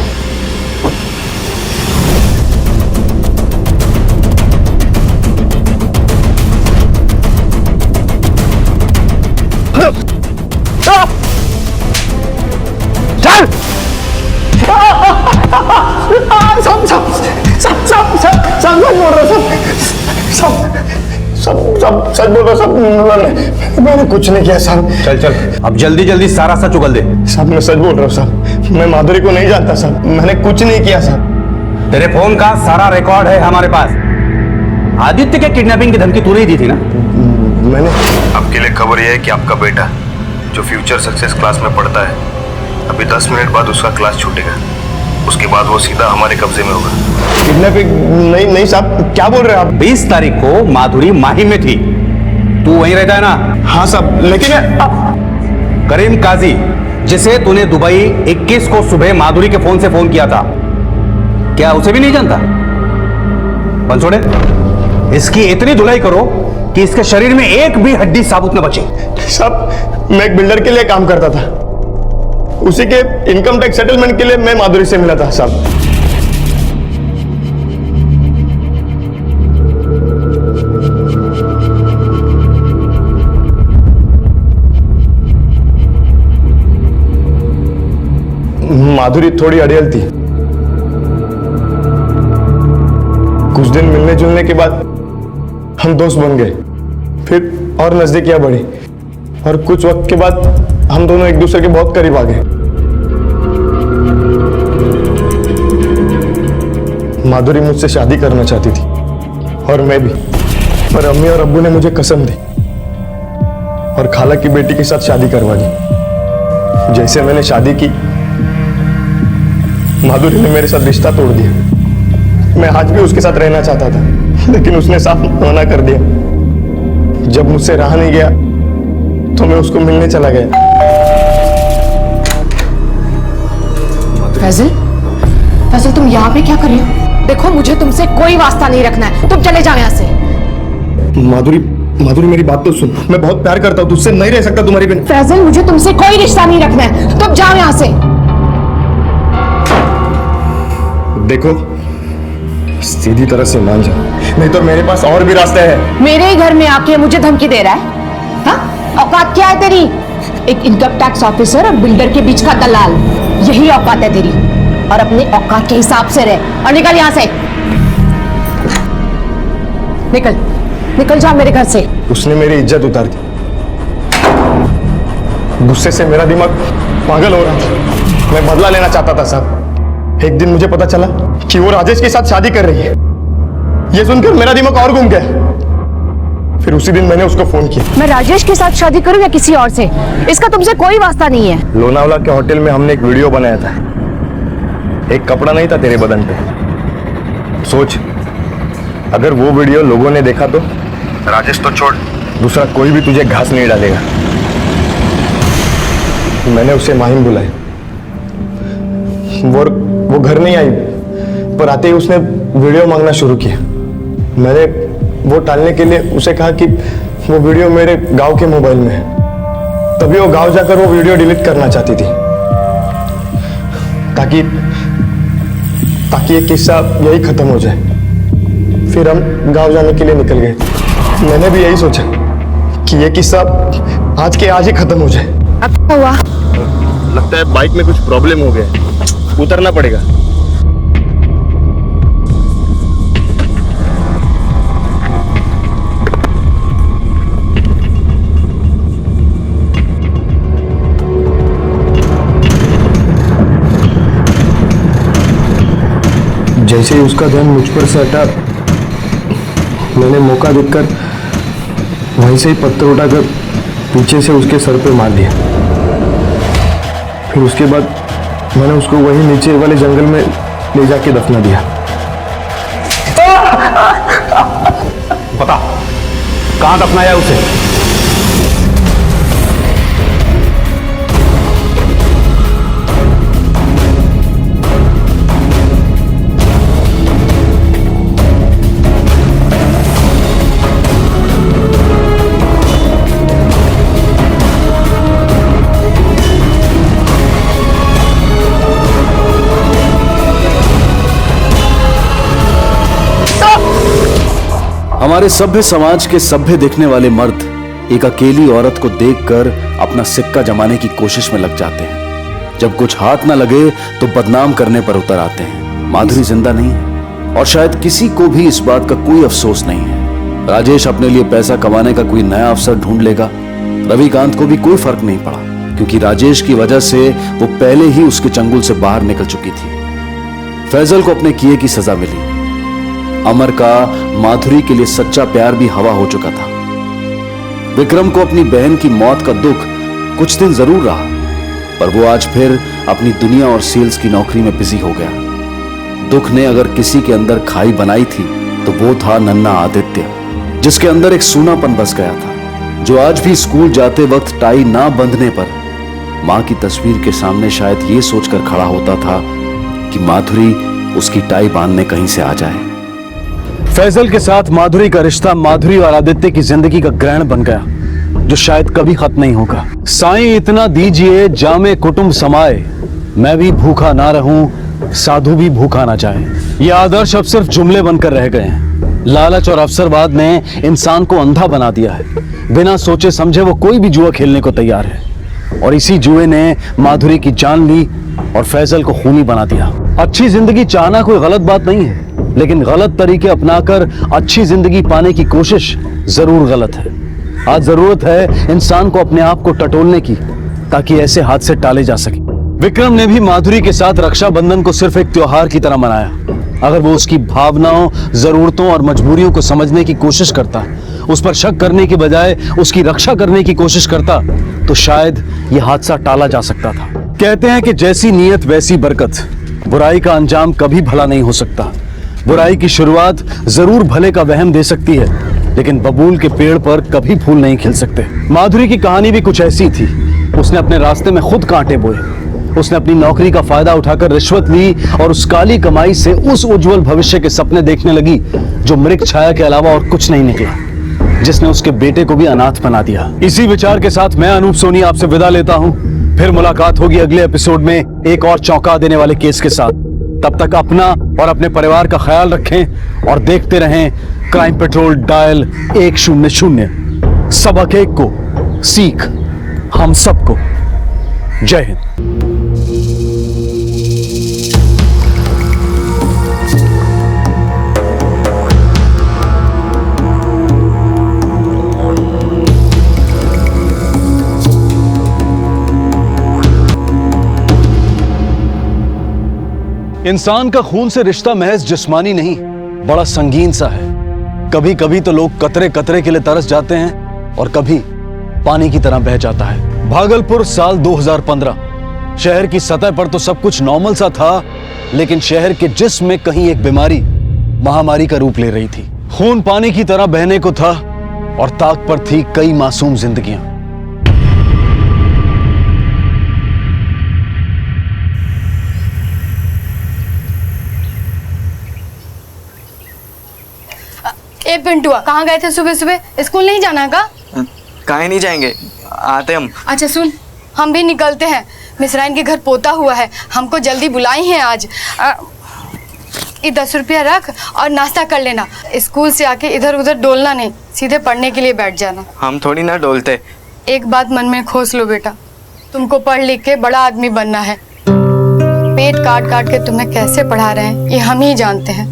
सच बोल रहा साहब, मैंने कुछ नहीं किया साहब। चल चल, अब जल्दी जल्दी सारा सच उगल दे। साहब मैं सच बोल रहा हूँ साहब, मैं माधुरी को नहीं जानता साहब, मैंने कुछ नहीं किया साहब। तेरे फोन का सारा रिकॉर्ड है हमारे पास। आदित्य के किडनैपिंग की धमकी तूने ही दी थी ना? मैंने। आपके लिए खबर यह है कि आपका बेटा जो फ्यूचर सक्सेस क्लास में पढ़ता है, अभी 10 मिनट बाद उसका क्लास छूटेगा। उसके बाद वो सीधा हमारे कब्जे में होगा। किडनैपिंग? नहीं साहब, क्या बोल रहे हैं आप? 20 तारीख को माधुरी माहिम में थी, तू वहीं रहता है ना? हाँ साहब, लेकिन करीम काजी, जिसे तूने दुबई 21 को सुबह माधुरी के फोन से फोन किया था, क्या उसे भी नहीं जानता? बंसोड़े, इसकी इतनी धुलाई करो कि इसके शरीर में एक भी हड्डी साबुत न बचे। साहब मैं एक बिल्डर के लिए काम करता था, उसी के इनकम टैक्स सेटलमेंट के लिए मैं माधुरी से मिला था साहब। माधुरी थोड़ी अड़ियल थी। कुछ दिन मिलने जुलने के बाद हम दोस्त बन गए, फिर और नजदीकियां बढ़ी और कुछ वक्त के बाद हम दोनों एक दूसरे के बहुत करीब आ गए। माधुरी मुझसे शादी करना चाहती थी और मैं भी, पर अम्मी और अब्बू ने मुझे कसम दी और खाला की बेटी के साथ शादी करवा दी। जैसे मैंने शादी की, माधुरी ने मेरे साथ रिश्ता तोड़ दिया। मैं आज भी उसके साथ रहना चाहता था, लेकिन उसने साफ मना कर दिया। जब मुझसे रहा नहीं गया तो मैं उसको मिलने चला गया। फैजल, फैजल तुम यहाँ पे क्या कर रहे हो? देखो मुझे तुमसे कोई वास्ता नहीं रखना है, तुम चले जाओ यहाँ से। माधुरी मेरी बात तो सुन, मैं बहुत प्यार करता हूँ, तुझसे नहीं रह सकता तुम्हारी बिन। फैजल मुझे तुमसे कोई रिश्ता नहीं रखना है, तुम जाओ यहाँ से। देखो सीधी तरह से मान जाओ, नहीं तो मेरे पास और भी रास्ते हैं। मेरे ही घर में आके मुझे धमकी दे रहा है? हाँ? औकात क्या है तेरी? एक इनकम टैक्स ऑफिसर और बिल्डर के बीच का दलाल, यही औकात है तेरी। और अपने औकात के हिसाब से रह और निकल यहां से। निकल, निकल जा मेरे घर से। उसने मेरी इज्जत उतार दी। गुस्से से मेरा दिमाग पागल हो रहा था। मैं बदला लेना चाहता था साहब। एक दिन मुझे पता चला कि वो राजेश के साथ शादी कर रही है। ये सुनकर मेरा दिमाग और घूम गया। फिर उसी दिन मैंने उसको फोन किया। मैं राजेश के साथ शादी करूं या किसी और से, इसका तुमसे कोई वास्ता नहीं है। लोनावला के होटल में हमने एक वीडियो बनाया था। एक कपड़ा नहीं था तेरे बदन पे। सोच, अगर वो वीडियो लोगों ने देखा तो राजेश तो छोड़, दूसरा कोई भी तुझे घास नहीं डालेगा। मैंने उसे माहिम बुलाई। वो घर नहीं आई, पर आते ही उसने वीडियो मांगना शुरू किया। मैंने वो टालने के लिए उसे कहा कि वो वीडियो मेरे गांव के मोबाइल में है। तभी वो गांव जाकर वो वीडियो डिलीट करना चाहती थी, ताकि ये किस्सा यही खत्म हो जाए। फिर हम गांव जाने के लिए निकल गए। मैंने भी यही सोचा कि ये किस्सा आज के आज ही खत्म हो जाए। अब क्या हुआ? लगता है बाइक में कुछ प्रॉब्लम हो गया, उतरना पड़ेगा। जैसे ही उसका ध्यान मुझ पर से हटा, मैंने मौका देखकर वहीं से ही पत्थर उठाकर पीछे से उसके सर पे मार दिया। फिर उसके बाद मैंने उसको वहीं नीचे वाले जंगल में ले जाके दफना दिया। बता, कहां दफनाया उसे? हमारे सभ्य समाज के सभ्य दिखने वाले मर्द एक अकेली औरत को देखकर अपना सिक्का जमाने की कोशिश में लग जाते हैं। जब कुछ हाथ ना लगे तो बदनाम करने पर उतर आते हैं। माधुरी जिंदा नहीं है और शायद किसी को भी इस बात का कोई अफसोस नहीं है। राजेश अपने लिए पैसा कमाने का कोई नया अवसर ढूंढ लेगा। रविकांत को भी कोई फर्क नहीं पड़ा, क्योंकि राजेश की वजह से वो पहले ही उसके चंगुल से बाहर निकल चुकी थी। फैजल को अपने किए की सजा मिली। अमर का माधुरी के लिए सच्चा प्यार भी हवा हो चुका था। विक्रम को अपनी बहन की मौत का दुख कुछ दिन जरूर रहा, पर वो आज फिर अपनी दुनिया और सेल्स की नौकरी में बिजी हो गया। दुख ने अगर किसी के अंदर खाई बनाई थी तो वो था नन्हा आदित्य, जिसके अंदर एक सूनापन बस गया था, जो आज भी स्कूल जाते वक्त टाई ना बंधने पर मां की तस्वीर के सामने शायद ये सोचकर खड़ा होता था कि माधुरी उसकी टाई बांधने कहीं से आ जाए। फैजल के साथ माधुरी का रिश्ता माधुरी और आदित्य की जिंदगी का ग्रहण बन गया, जो शायद कभी खत्म नहीं होगा। साईं इतना दीजिए जामे कुटुंब समाए, मैं भी भूखा ना रहूं साधु भी भूखा ना जाए। ये आदर्श अब सिर्फ जुमले बनकर रह गए हैं। लालच और अवसरवाद ने इंसान को अंधा बना दिया है। बिना सोचे समझे वो कोई भी जुआ खेलने को तैयार है, और इसी जुए ने माधुरी की जान ली और फैजल को खूनी बना दिया। अच्छी जिंदगी चाहना कोई गलत बात नहीं है, लेकिन गलत तरीके अपनाकर अच्छी जिंदगी पाने की कोशिश जरूर गलत है। आज जरूरत है इंसान को अपने आप को टटोलने की, ताकि ऐसे हादसे टाले जा सके। विक्रम ने भी माधुरी के साथ रक्षाबंधन को सिर्फ एक त्योहार की तरह मनाया। अगर वो उसकी भावनाओं, जरूरतों और मजबूरियों को समझने की कोशिश करता, उस पर शक करने की बजाय उसकी रक्षा करने की कोशिश करता, तो शायद यह हादसा टाला जा सकता था। कहते हैं कि जैसी नीयत वैसी बरकत। बुराई का अंजाम कभी भला नहीं हो सकता। बुराई की शुरुआत जरूर भले का वहम दे सकती है, लेकिन बबूल के पेड़ पर कभी फूल नहीं खिल सकते। माधुरी की कहानी भी कुछ ऐसी थी। उसने अपने रास्ते में खुद कांटे बोए। उसने अपनी नौकरी का फायदा उठाकर रिश्वत ली और उस काली कमाई से उस उज्जवल भविष्य के सपने देखने लगी जो मृग छाया के अलावा और कुछ नहीं निकला, जिसने उसके बेटे को भी अनाथ बना दिया। इसी विचार के साथ मैं अनूप सोनी आपसे विदा लेता हूं। फिर मुलाकात होगी अगले एपिसोड में एक और चौंका देने वाले केस के साथ। तब तक अपना और अपने परिवार का ख्याल रखें और देखते रहें क्राइम पेट्रोल डायल 100। सबक एक को सीख हम सबको। जय हिंद। इंसान का खून से रिश्ता महज जिस्मानी नहीं, बड़ा संगीन सा है। कभी कभी तो लोग कतरे कतरे के लिए तरस जाते हैं और कभी पानी की तरह बह जाता है। भागलपुर साल 2015। शहर की सतह पर तो सब कुछ नॉर्मल सा था, लेकिन शहर के जिस्म में कहीं एक बीमारी महामारी का रूप ले रही थी। खून पानी की तरह बहने को था और ताक पर थी कई मासूम जिंदगियां। ए पिंटुआ, कहाँ गए थे सुबह सुबह? स्कूल नहीं जाना का? कहीं नहीं जाएंगे, आते हम। अच्छा सुन, हम भी निकलते हैं। मिसराइन के घर पोता हुआ है, हमको जल्दी बुलाई हैं आज। ये 10 रुपया रख और नाश्ता कर लेना। स्कूल से आके इधर उधर डोलना नहीं, सीधे पढ़ने के लिए बैठ जाना। हम थोड़ी ना डोलते। एक बात मन में खोस लो बेटा, तुमको पढ़ लिख के बड़ा आदमी बनना है। पेट काट काट के तुम्हें कैसे पढ़ा रहे हैं ये हम ही जानते हैं।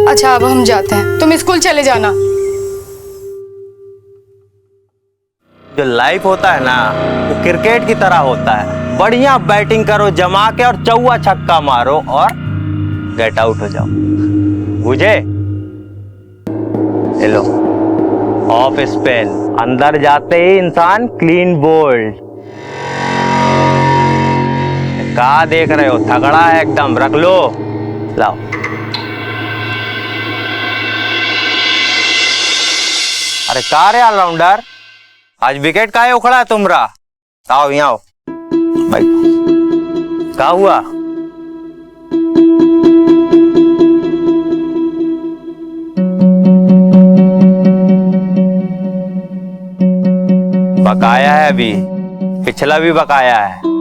अच्छा अब हम जाते हैं, तुम स्कूल चले जाना। जो लाइफ होता है ना वो क्रिकेट की तरह होता है। बढ़िया बैटिंग करो जमा के और चौवा छक्का मारो और गेट आउट हो जाओ, बुझे? लो ऑफ स्पेल, अंदर जाते ही इंसान क्लीन बोल्ड। क्या देख रहे हो? तगड़ा है एकदम, रख लो। लाओ अरे का रे ऑलराउंडर, आज विकेट काहे उखड़ा है तुमरा? आओ यहाँ आओ भाई, क्या हुआ? बकाया है अभी, पिछला भी बकाया है।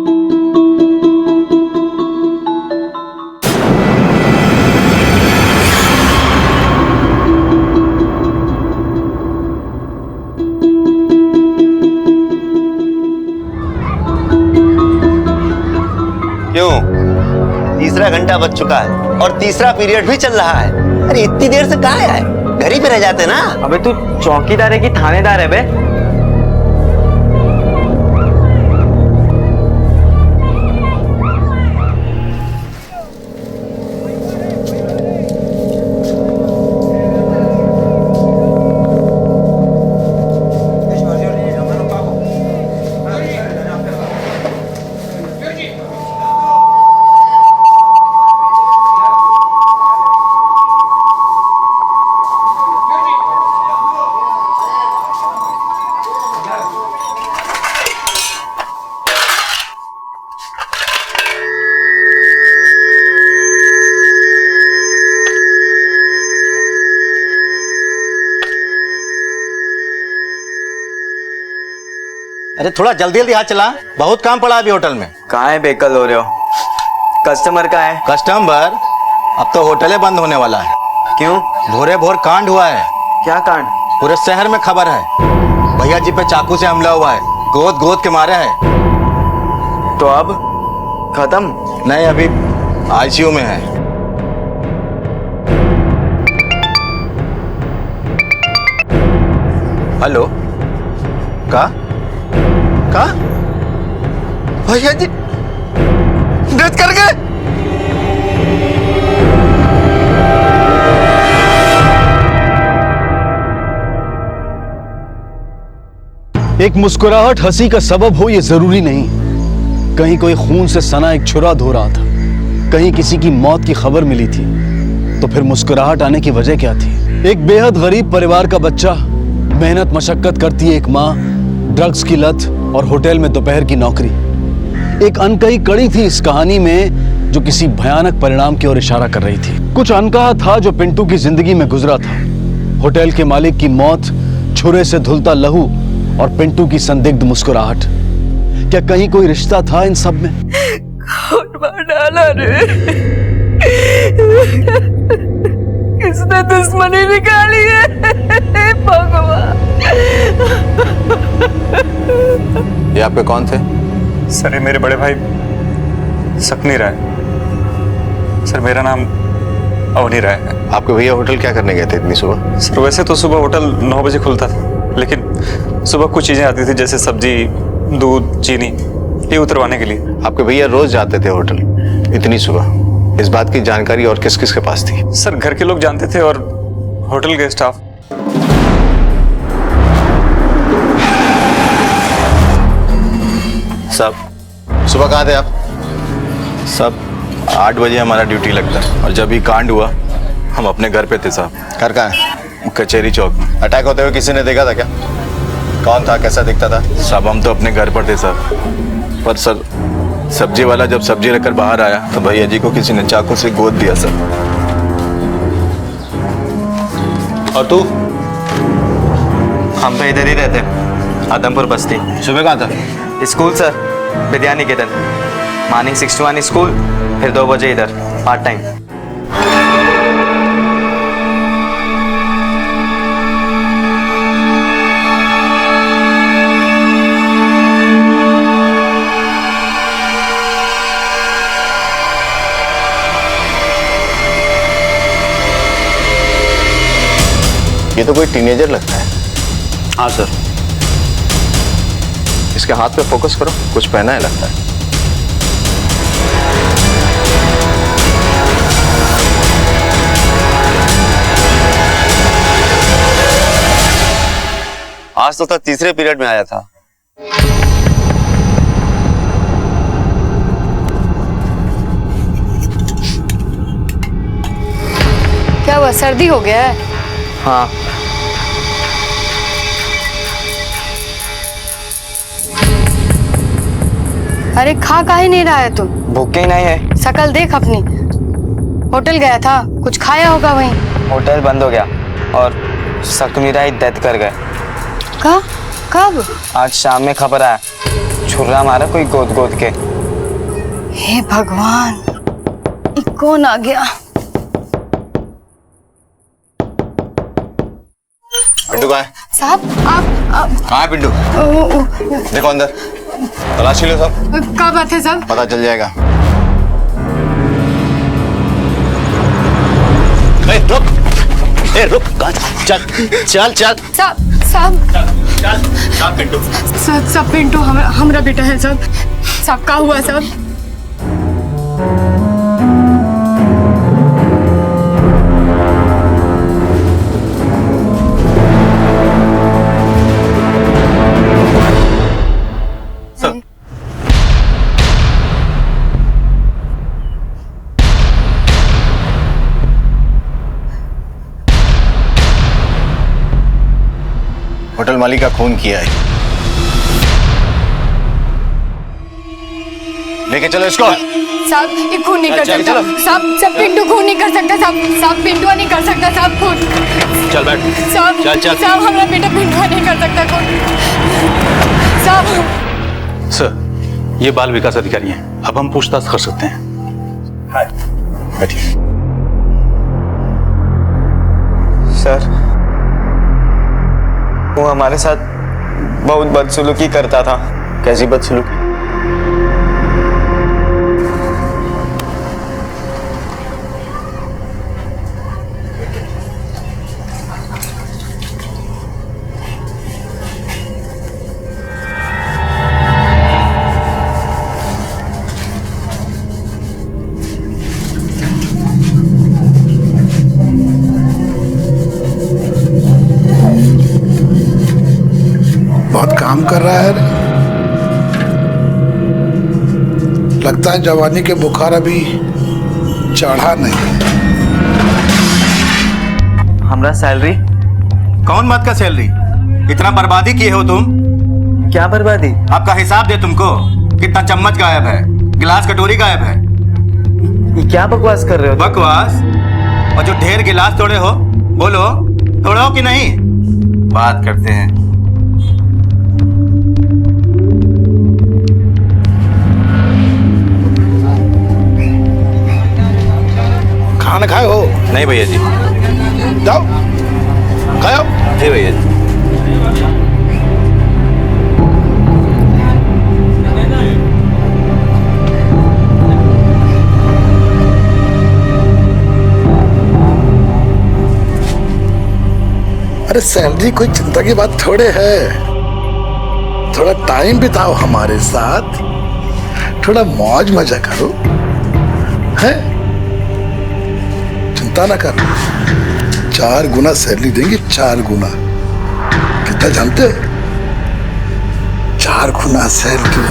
क्यों? तीसरा घंटा बज चुका है और तीसरा पीरियड भी चल रहा है। अरे इतनी देर से कहाँ है? घर ही पे रह जाते ना। अबे तू चौकीदार है कि थानेदार है बे? अरे थोड़ा जल्दी जल्दी हाथ चला, बहुत काम पड़ा अभी होटल में। कहाँ है बेकल हो रहे हो? कस्टमर का है? कस्टमर? अब तो होटलें बंद होने वाला है। क्यों? भोरे भोर कांड हुआ है। क्या कांड? पूरे शहर में खबर है, भैया जी पे चाकू से हमला हुआ है, गोद गोद के मारे हैं। तो अब खत्म? नहीं, अभी आईसीयू में है। हेलो, का भैया जी डेथ कर गए? एक मुस्कुराहट हंसी का सबब हो ये जरूरी नहीं। कहीं कोई खून से सना एक छुरा धो रहा था, कहीं किसी की मौत की खबर मिली थी, तो फिर मुस्कुराहट आने की वजह क्या थी? एक बेहद गरीब परिवार का बच्चा, मेहनत मशक्कत करती एक माँ, ड्रग्स की लत और होटल में दोपहर की नौकरी। एक अनकही कड़ी थी इस कहानी में जो किसी भयानक परिणाम की ओर इशारा कर रही थी। कुछ अनकहा था जो पिंटू की जिंदगी में गुजरा था। होटल के मालिक की मौत, छुरे से धुलता लहू और पिंटू की संदिग्ध मुस्कुराहट। क्या कहीं कोई रिश्ता था इन सब में? कौन मार डाला रे? किसने दुश्मनी निकाली है? भगवान आपके कौन थे? सर ये मेरे बड़े भाई सकनी राय। सर मेरा नाम अवनी राय है। आपके भैया होटल क्या करने गए थे इतनी सुबह? सर वैसे तो सुबह होटल 9 बजे खुलता था, लेकिन सुबह कुछ चीजें आती थी जैसे सब्जी, दूध, चीनी, ये उतरवाने के लिए। आपके भैया रोज जाते थे होटल इतनी सुबह? इस बात की जानकारी और किस किस के पास थी? सर घर के लोग जानते थे और होटल के स्टाफ। साहब सुबह कहाँ थे आप? सब 8 बजे हमारा ड्यूटी लगता है और जब ये कांड हुआ हम अपने घर पे थे साहब। घर कहाँ है? कचहरी चौक में। अटैक होते हुए किसी ने देखा था क्या? कौन था, कैसा दिखता था? साहब हम तो अपने घर पर थे सर, पर सर सब्जी वाला जब सब्जी लेकर बाहर आया तो भैया जी को किसी ने चाकू से गोद दिया सर। और तू? हम तो इधर ही रहते हैं, आदमपुर बस्ती। सुबह कहाँ था? School sir, Vidya Niketan. Morning 6 to 1 school, फिर 2 बजे इधर पार्ट टाइम। ये तो कोई टीनेजर लगता है। हाँ सर। इसके हाथ पे फोकस करो, कुछ पहना है लगता है। आज तो तीसरे पीरियड में आया था। क्या हुआ, सर्दी हो गया है? हाँ। अरे खा काहे नहीं रहा है तुम? भूखे ही नहीं है। शकल देख अपनी। होटल गया था, कुछ खाया होगा वहीं। होटल बंद हो गया और सकनी राय डेथ कर गए। कब? आज शाम में खबर आया, छुरा मारा कोई गोद गोद के। हे भगवान, ये कौन आ गया? पिंटू कहाँ है? साहब आप कहाँ है पिंटू? देखो अंदर, तलाशी लो सब। क्या बात है साहब? पता चल जाएगा। रुक, चल चल चल। साहब पिंटू। सब पिंटू हमरा बेटा है साहब। का हुआ साहब? होटल मालिक का खून किया है। लेके चलो इसको। साहब ये खून नहीं कर सकता साहब। पिंटू खून नहीं कर सकता साहब। पिंटू नहीं कर सकता साहब खून। चल बैठ। साहब चल। साहब हमारा बेटा पिंटू नहीं कर सकता खून साहब। सर ये बाल विकास अधिकारी हैं, अब हम पूछताछ कर सकते हैं। बैठिए। सर वो हमारे साथ बहुत बदसलूकी करता था। कैसी बदसलूकी? बहुत काम कर रहा है। लगता है जवानी के बुखार अभी चढ़ा नहीं। हमरा सैलरी? कौन बात का सैलरी? इतना बर्बादी किए हो तुम। क्या बर्बादी? आपका हिसाब दे तुमको। कितना चम्मच गायब है, गिलास कटोरी गायब है। ये क्या बकवास कर रहे हो? बकवास? और जो ढेर गिलास तोड़े हो, बोलो तोड़े हो कि नहीं? बात करते हैं। खाना खाए हो? नहीं भैया जी। जाओ खाओ। जी भैया जी। अरे सैलरी कोई चिंता की बात थोड़े है। थोड़ा टाइम बिताओ हमारे साथ, थोड़ा मौज मजा करो, है? चिंता ना करो, 4 गुना सैलरी देंगे, 4 गुना। कितना जानते हो? 4 गुना सैलरी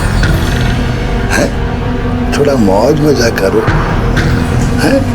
है। थोड़ा मौज मजा करो, है?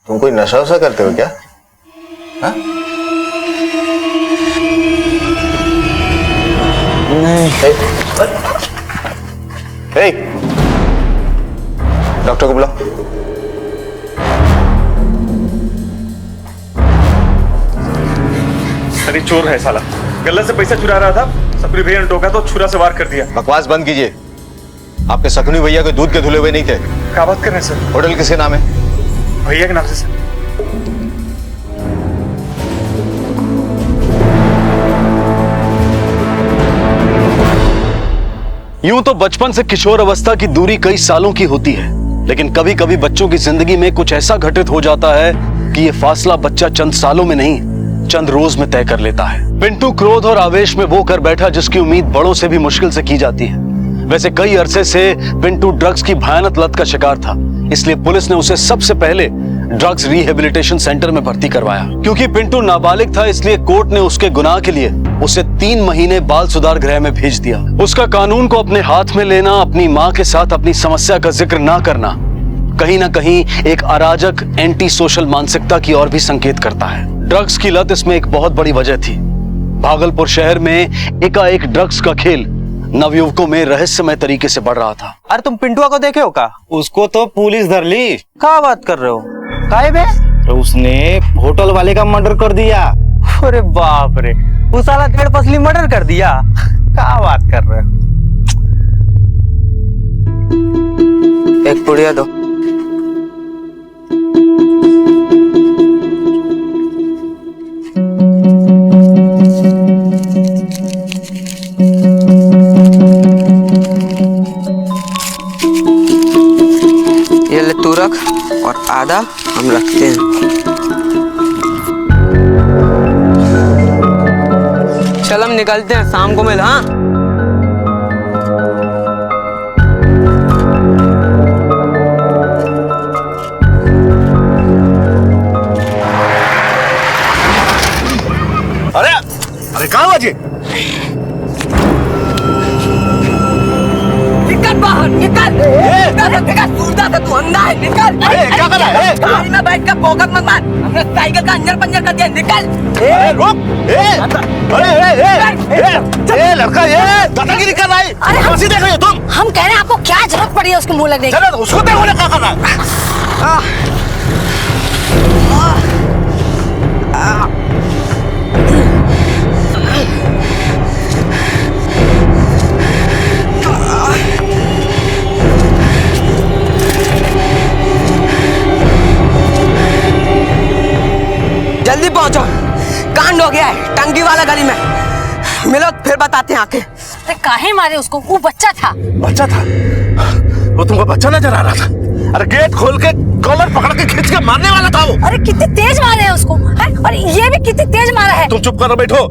तुम कोई नशा वशा करते हो क्या? हाँ? नहीं। डॉक्टर को बुलाओ। अरे चोर है साला, गल्ला से पैसा चुरा रहा था, सपरी भैया ने टोका तो छुरा से वार कर दिया। बकवास बंद कीजिए। आपके सकनी भैया के दूध के धुले हुए नहीं थे। क्या बात कर रहे हैं सर? होटल किसके नाम है? भैया के नाम से सर। यूं तो बचपन से किशोर अवस्था की दूरी कई सालों की होती है, लेकिन कभी कभी बच्चों की जिंदगी में कुछ ऐसा घटित हो जाता है कि ये फासला बच्चा चंद सालों में नहीं, चंद रोज में तय कर लेता है। पिंटू क्रोध और आवेश में वो कर बैठा जिसकी उम्मीद बड़ों से भी मुश्किल से की जाती है। वैसे कई अरसे से पिंटू ड्रग्स की भयानक लत का शिकार था, इसलिए पुलिस ने उसे सबसे पहले ड्रग्स रिहेबिलिटेशन सेंटर में भर्ती करवाया। क्योंकि पिंटू नाबालिग था, इसलिए कोर्ट ने उसके गुनाह के लिए उसे 3 महीने बाल सुधार गृह में भेज दिया। उसका कानून को अपने हाथ में लेना, अपनी माँ के साथ अपनी समस्या का जिक्र ना करना, कहीं ना कहीं एक अराजक एंटी सोशल मानसिकता की ओर भी संकेत करता है। ड्रग्स की लत इसमें एक बहुत बड़ी वजह थी। भागलपुर शहर में एकाएक ड्रग्स का खेल नवयुवकों में रहस्यमय तरीके से बढ़ रहा था। अरे तुम पिंटुआ को देखे हो का? उसको तो पुलिस धर ली। क्या बात कर रहे हो? काहे बे? तो उसने होटल वाले का मर्डर कर दिया। अरे बाप रे, उस साला 1.5 पसली मर्डर कर दिया। क्या बात कर रहे हो? एक पुड़िया दो। ये ले तू रख और आधा हम रखते हैं। चल हम निकलते हैं, शाम को मिल। हाँ अरे कहाँ बाजी? निकल बाहर, निकल। निकल, सूरदा था तू, अंधा है, निकल। क्या कर रहा है? गाड़ी में बैठ कर भौंकत मत मार, हमने टाइगर का अंजर पंजर कर दिया। निकल। रुक। लड़का ये दादागिरी कर रहा है। फांसी देख रही हो तुम? हम कह रहे हैं आपको क्या जरूरत पड़ी है उसके मुंह लगने की? चलो उसको देखो ना क्या कर रहा है। जल्दी पहुंचो, कांड हो गया है टंकी वाला गली में। मिलो फिर बताते हैं आके। अरे काहे मारे उसको? वो बच्चा था। बच्चा था? वो तुमको बच्चा नजर आ रहा था? अरे गेट खोल के कॉलर पकड़ के खींच के मारने वाला था वो। अरे कितने तेज मारे हैं उसको, है? और ये भी कितनी तेज मारा है। तुम चुप करो, बैठो।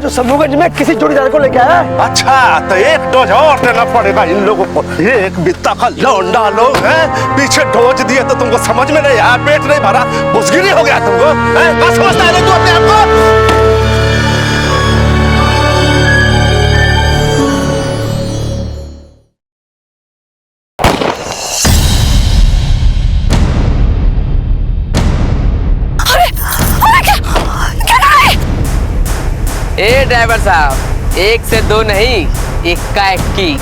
तो शंभूगंज में किसी जोड़ीदार को लेके आया है। अच्छा, तो एक डोज और देना पड़ेगा इन लोगों को। ये एक बित्ता का लौंडा लोग हैं, पीछे डोज दिए तो तुमको समझ में नहीं आया, पेट नहीं भरा, बुसगिरी हो गया तुमको। क्या समझता है तू अपने आप को? ए ड्राइवर साहब, 1 से 2 नहीं, 21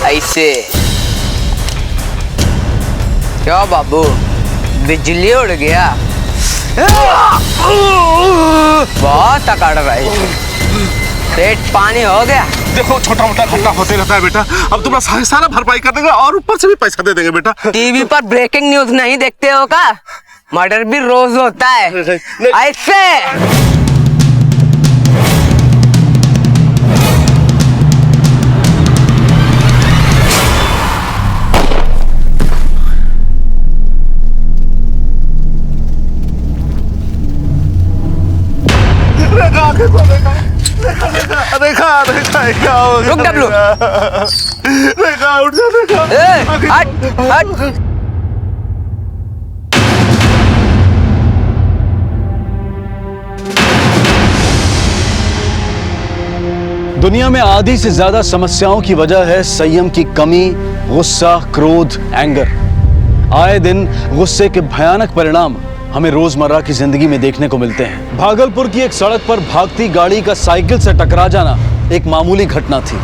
ऐसे। क्यों बाबू, बिजली उड़ गया? बहुत अकड़ रही, पेट पानी हो गया। देखो छोटा मोटा घटना होते रहता है बेटा, अब तुम्हारा सारा भरपाई कर देंगे और ऊपर से भी पैसा दे देंगे बेटा। टीवी पर ब्रेकिंग न्यूज नहीं देखते हो का? मर्डर भी रोज होता है ऐसे। देखा रुक डब्लू, देखा उठ जा, देखा हट हट। दुनिया में आधी से ज्यादा समस्याओं की वजह है संयम की कमी, गुस्सा, क्रोध, एंगर। आए दिन गुस्से के भयानक परिणाम हमें रोजमर्रा की जिंदगी में देखने को मिलते हैं। भागलपुर की एक सड़क पर भागती गाड़ी का साइकिल से टकरा जाना एक मामूली घटना थी,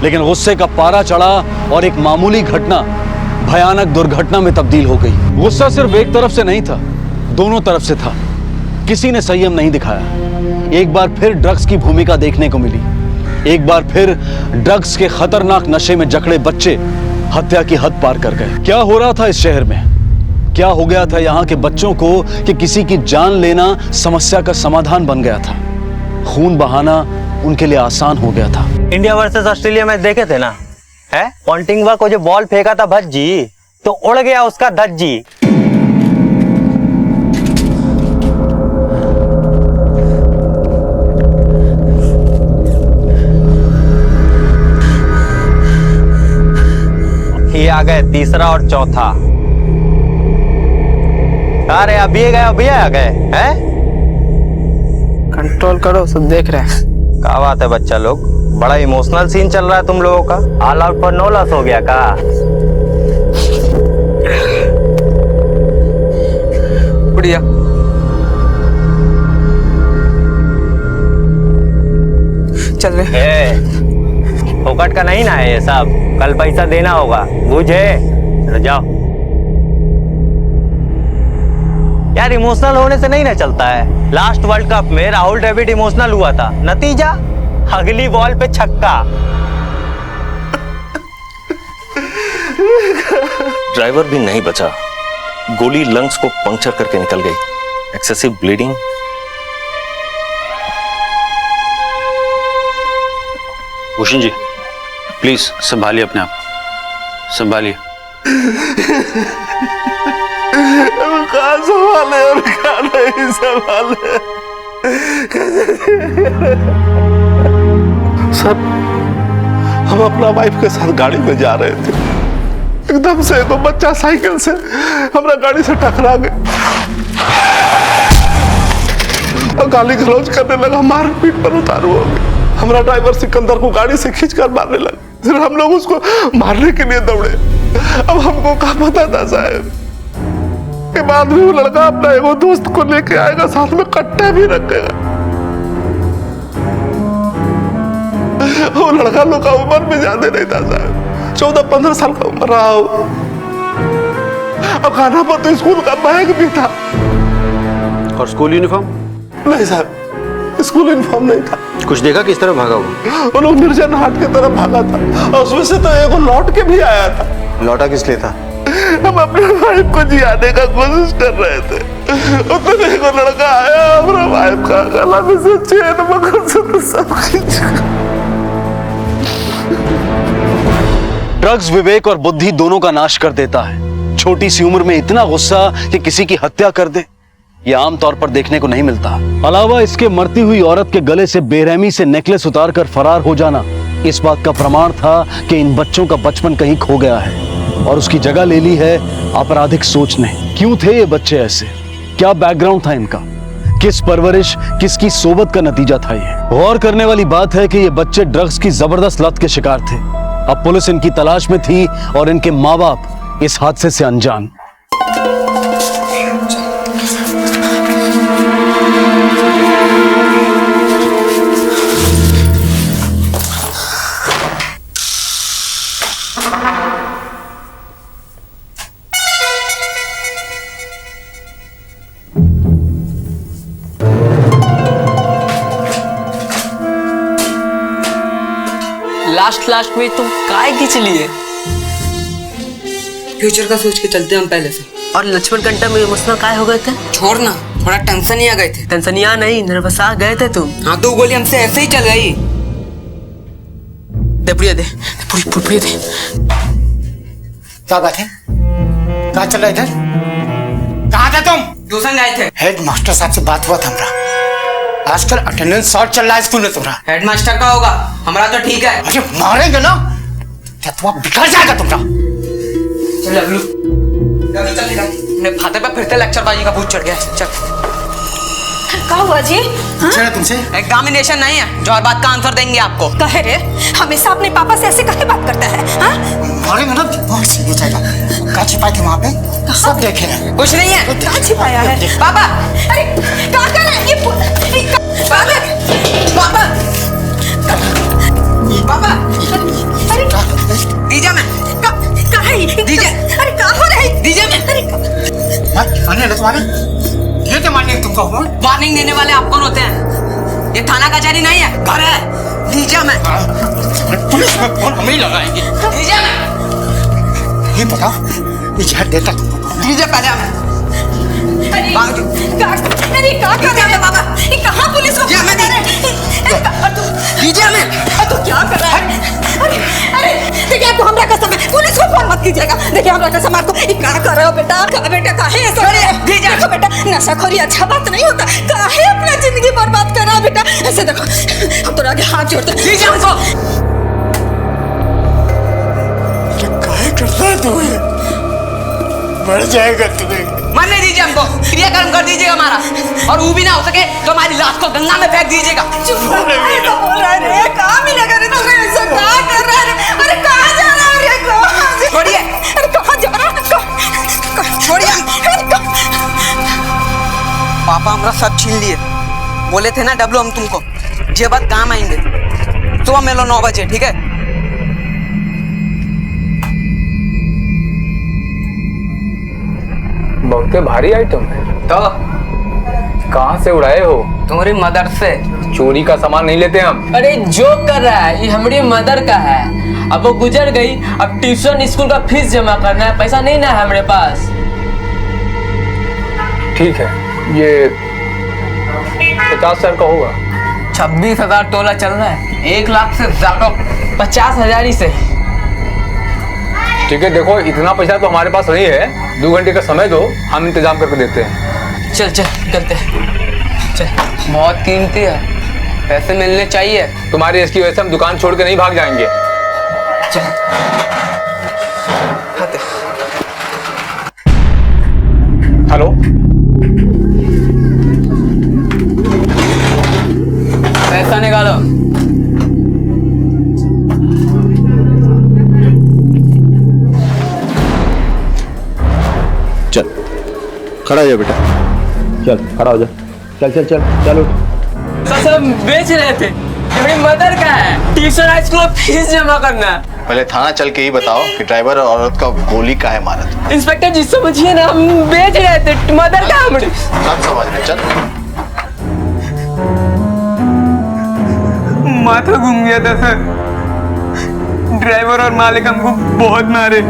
लेकिन गुस्से का पारा चढ़ा और एक मामूली घटना भयानक दुर्घटना में तब्दील हो गई। गुस्सा सिर्फ एक तरफ से नहीं था, दोनों तरफ से था। किसी ने संयम नहीं दिखाया। एक बार फिर ड्रग्स की भूमिका देखने को मिली। एक बार फिर ड्रग्स के खतरनाक नशे में जकड़े बच्चे हत्या की हद पार कर गए। क्या हो रहा था इस शहर में? क्या हो गया था यहाँ के बच्चों को कि किसी की जान लेना समस्या का समाधान बन गया था? खून बहाना उनके लिए आसान हो गया था। इंडिया वर्सेस ऑस्ट्रेलिया मैच देखे थे ना? है पॉन्टिंगवा को जो बॉल फेंका था भज्जी, तो उड़ गया उसका धज्जी। ये आ गए तीसरा और चौथा। अरे अभी आ गए हैं? कंट्रोल करो, सब देख रहे हैं। क्या बात है बच्चा लोग, बड़ा इमोशनल सीन चल रहा है तुम लोगों का। ऑल आउट पर नो लॉस हो गया का? बढ़िया। चल रहे। फोकट का नहीं ना है ये सब, कल पैसा देना होगा, बुझे? चलो जाओ यार। इमोशनल होने से नहीं ना चलता है। लास्ट वर्ल्ड कप में राहुल द्रविड़ इमोशनल हुआ था, नतीजा अगली बॉल पे छक्का। ड्राइवर भी नहीं बचा, गोली लंग्स को पंक्चर करके निकल गई। Excessive bleeding. Bhushan ji please संभालिए अपने आप, संभालिए। कहाँ संभाले और कहाँ नहीं संभाले। सर, हम अपना वाइफ के साथ गाड़ी में जा रहे थे, एकदम से एक बच्चा साइकिल से हमारा गाड़ी से टकरा गया और गाली गलौज करने लगा, मार पीट पर उतारू हो गया। हमारा ड्राइवर सिकंदर को गाड़ी से खींचकर मारने लगा। फिर हम लोग उसको मारने के लिए दौड़े। अब हमको क्या पता था साहब के बाद भी वो लड़का अपना एगो दोस्त को लेके आएगा, साथ में कट्टे भी रखेगा। वो लड़का लोग का उम्र में ज्यादा नहीं था साहब, 14-15 साल का उम्र रहा हो। अब खाना पर तो स्कूल का बैग भी था। और स्कूल यूनिफॉर्म? नहीं साहब, स्कूल यूनिफॉर्म नहीं था। कुछ देखा किस तरफ भागा वो? वो लोग निर्जन हाट की तरफ भागा था और उसमें से तो एगो लौट के भी आया था। लौटा किस लिए था? हम अपने वाइफ को जियाने का कोशिश कर रहे थे। उतने एगो लड़का आया, हमारा वाइफ का गला में से चेन पकड़ से तो सब खींच। ड्रग्स विवेक और बुद्धि दोनों का नाश कर देता है। छोटी सी उम्र में इतना गुस्सा कि किसी की हत्या कर दे। ये आम तौर पर देखने को नहीं मिलता। अलावा इसके मरती हुई औरत के गले से बेरहमी से नेकलेस उतारकर फरार हो जाना इस बात का प्रमाण था कि इन बच्चों का बचपन कहीं खो गया है और उसकी जगह ले ली है आपराधिक सोच ने। क्यों थे ये बच्चे ऐसे? क्या बैकग्राउंड था इनका? किस परवरिश, किसकी सोबत का नतीजा था ये? गौर करने वाली बात है कि ये बच्चे ड्रग्स की जबरदस्त लत के शिकार थे। अब पुलिस इनकी तलाश में थी और इनके माँ बाप इस हादसे से अनजान। लास्ट में तुम काय खींच लिए? फ्यूचर का सोच के चलते हम पहले से। और लक्ष्मण कंटा में इमोशनल काय हो गए थे? छोड़ ना, थोड़ा टेंशन ही आ गए थे। टेंशन ही नहीं, नर्वस आ गए थे तुम। हाँ तो गोली हमसे ऐसे ही चल गई। दे पुड़िया दे, पुड़िया दे। क्या बात है? कहाँ चल रहा इधर? कहाँ थे तुम? ट्यूशन गए थे। हेड मास्टर साहब से बात हुआ था हमारा। आजकल अटेंडेंस शॉर्ट चल रहा है स्कूल में तुम्हारा। हेडमास्टर का होगा, हमारा तो ठीक है। अरे मारेंगे ना, क्या तुम्हारा बिगड़ जाएगा तुम्हारा। चल लवलू, फादर पे फिर से लेक्चर बाजी का भूत चढ़ गया। चल। क्या हुआ जी? पूछा तुमसे? एग्जामिनेशन नहीं है, जो हर बात का आंसर देंगे आपको। कहे रे, हमेशा अपने पापा से ऐसे काहे बात करता है? हाँ? मारेंगे ना, दिमाग से ये जाएगा। क्या छिपाए थे वहाँ पे? सब देखे हैं। कुछ नहीं है। क्या छिपाया है? पापा, अरे क्या कर रहे हैं ये? पापा, पापा, पापा, अरे दीजिए मैं। दीजिए। अरे क्या हो रहा है? दीजिए मैं। अरे तुम्हारे ये तो वार्निंग तुमको हुआ? वार्निंग देने वाले आप कौन होते हैं? ये थाना कचहरी नहीं है, घर है। दीजिए मैं। पुलिस में फोन हम ही लगाएंगे। दीजिए मैं। ये बताओ, ये जहर देता तुमको? दीजिए पहले हमें। अरे क्या कर रहे हैं बाबा? ये कहाँ पुलिस को फोन कर रहे हैं? दीजिए मैं। तू क्या कर रहा है? अरे देखिए, आपको हमरा कसम है, पुलिस को फोन मत कीजिएगा। देखिए हमरा कसम, आपको ये क्या कर रहे हो बेटा? बेटा काहे ऐसा? देखो बेटा, नशाखोरी अच्छा बात नहीं होता। काहे अपना जिंदगी बर्बाद कर रहा है बेटा? ऐसे देखो, हम तो आगे हाथ जोड़ते हैं। दीजिए हमको। काहे करता है तू? मर जाएगा तुम्हें। मरने दीजिए हमको, क्रियाकर्म कर दीजिएगा हमारा, और वो भी ना हो सके तो हमारी लाश को गंगा में फेंक दीजिएगा। चुप बोल रहा है रे, कहाँ मिलेगा रे तुम्हें? ऐसा क्या कर रहा है रे? अरे कहाँ जा रहा है रे? कहाँ? छोड़िए। अरे कहाँ जा रहा है? छोड़िए। पापा हमारा सब छीन लिए। बोले थे ना डब्लू, हम तुमको ये बात काम आएंगे। सुबह मिलो 9 बजे, ठीक है? बहुत भारी आइटम है। तो कहाँ से उड़ाए हो? तुम्हारी मदर से। चोरी का सामान नहीं लेते हम। अरे जो कर रहा है, ये हमारी मदर का है। अब वो गुजर गई, अब ट्यूशन स्कूल का फीस जमा करना है, पैसा नहीं ना है हमारे पास। ठीक है, ये 50,000 का होगा। 26,000 तोला चल रहा है। 1 लाख से ज्यादा। 50,000 ही से। ठीक है, देखो इतना पैसा तो हमारे पास नहीं है। 2 घंटे का समय दो, हम इंतजाम करके देते हैं। चल चल निकलते हैं। चल। बहुत कीमती है, पैसे मिलने चाहिए। तुम्हारी इसकी वजह से हम दुकान छोड़ के नहीं भाग जाएंगे। चल। हेलो, पैसा निकालो। चल खड़ा हो जा बेटा, चल खड़ा हो जा। चल चल चल चल उठ। सब बेच रहे थे, मेरी मदर का है। ट्यूशन हाई स्कूल फीस जमा करना है। पहले थाना चल के ही बताओ कि ड्राइवर और औरत का गोली काहे मारा था। इंस्पेक्टर जी समझिए ना, हम बेच रहे थे, मदर का हमारी। सब समझ रहे, चल। माथा घूम गया था सर। ड्राइवर और मालिक हमको बहुत मारे।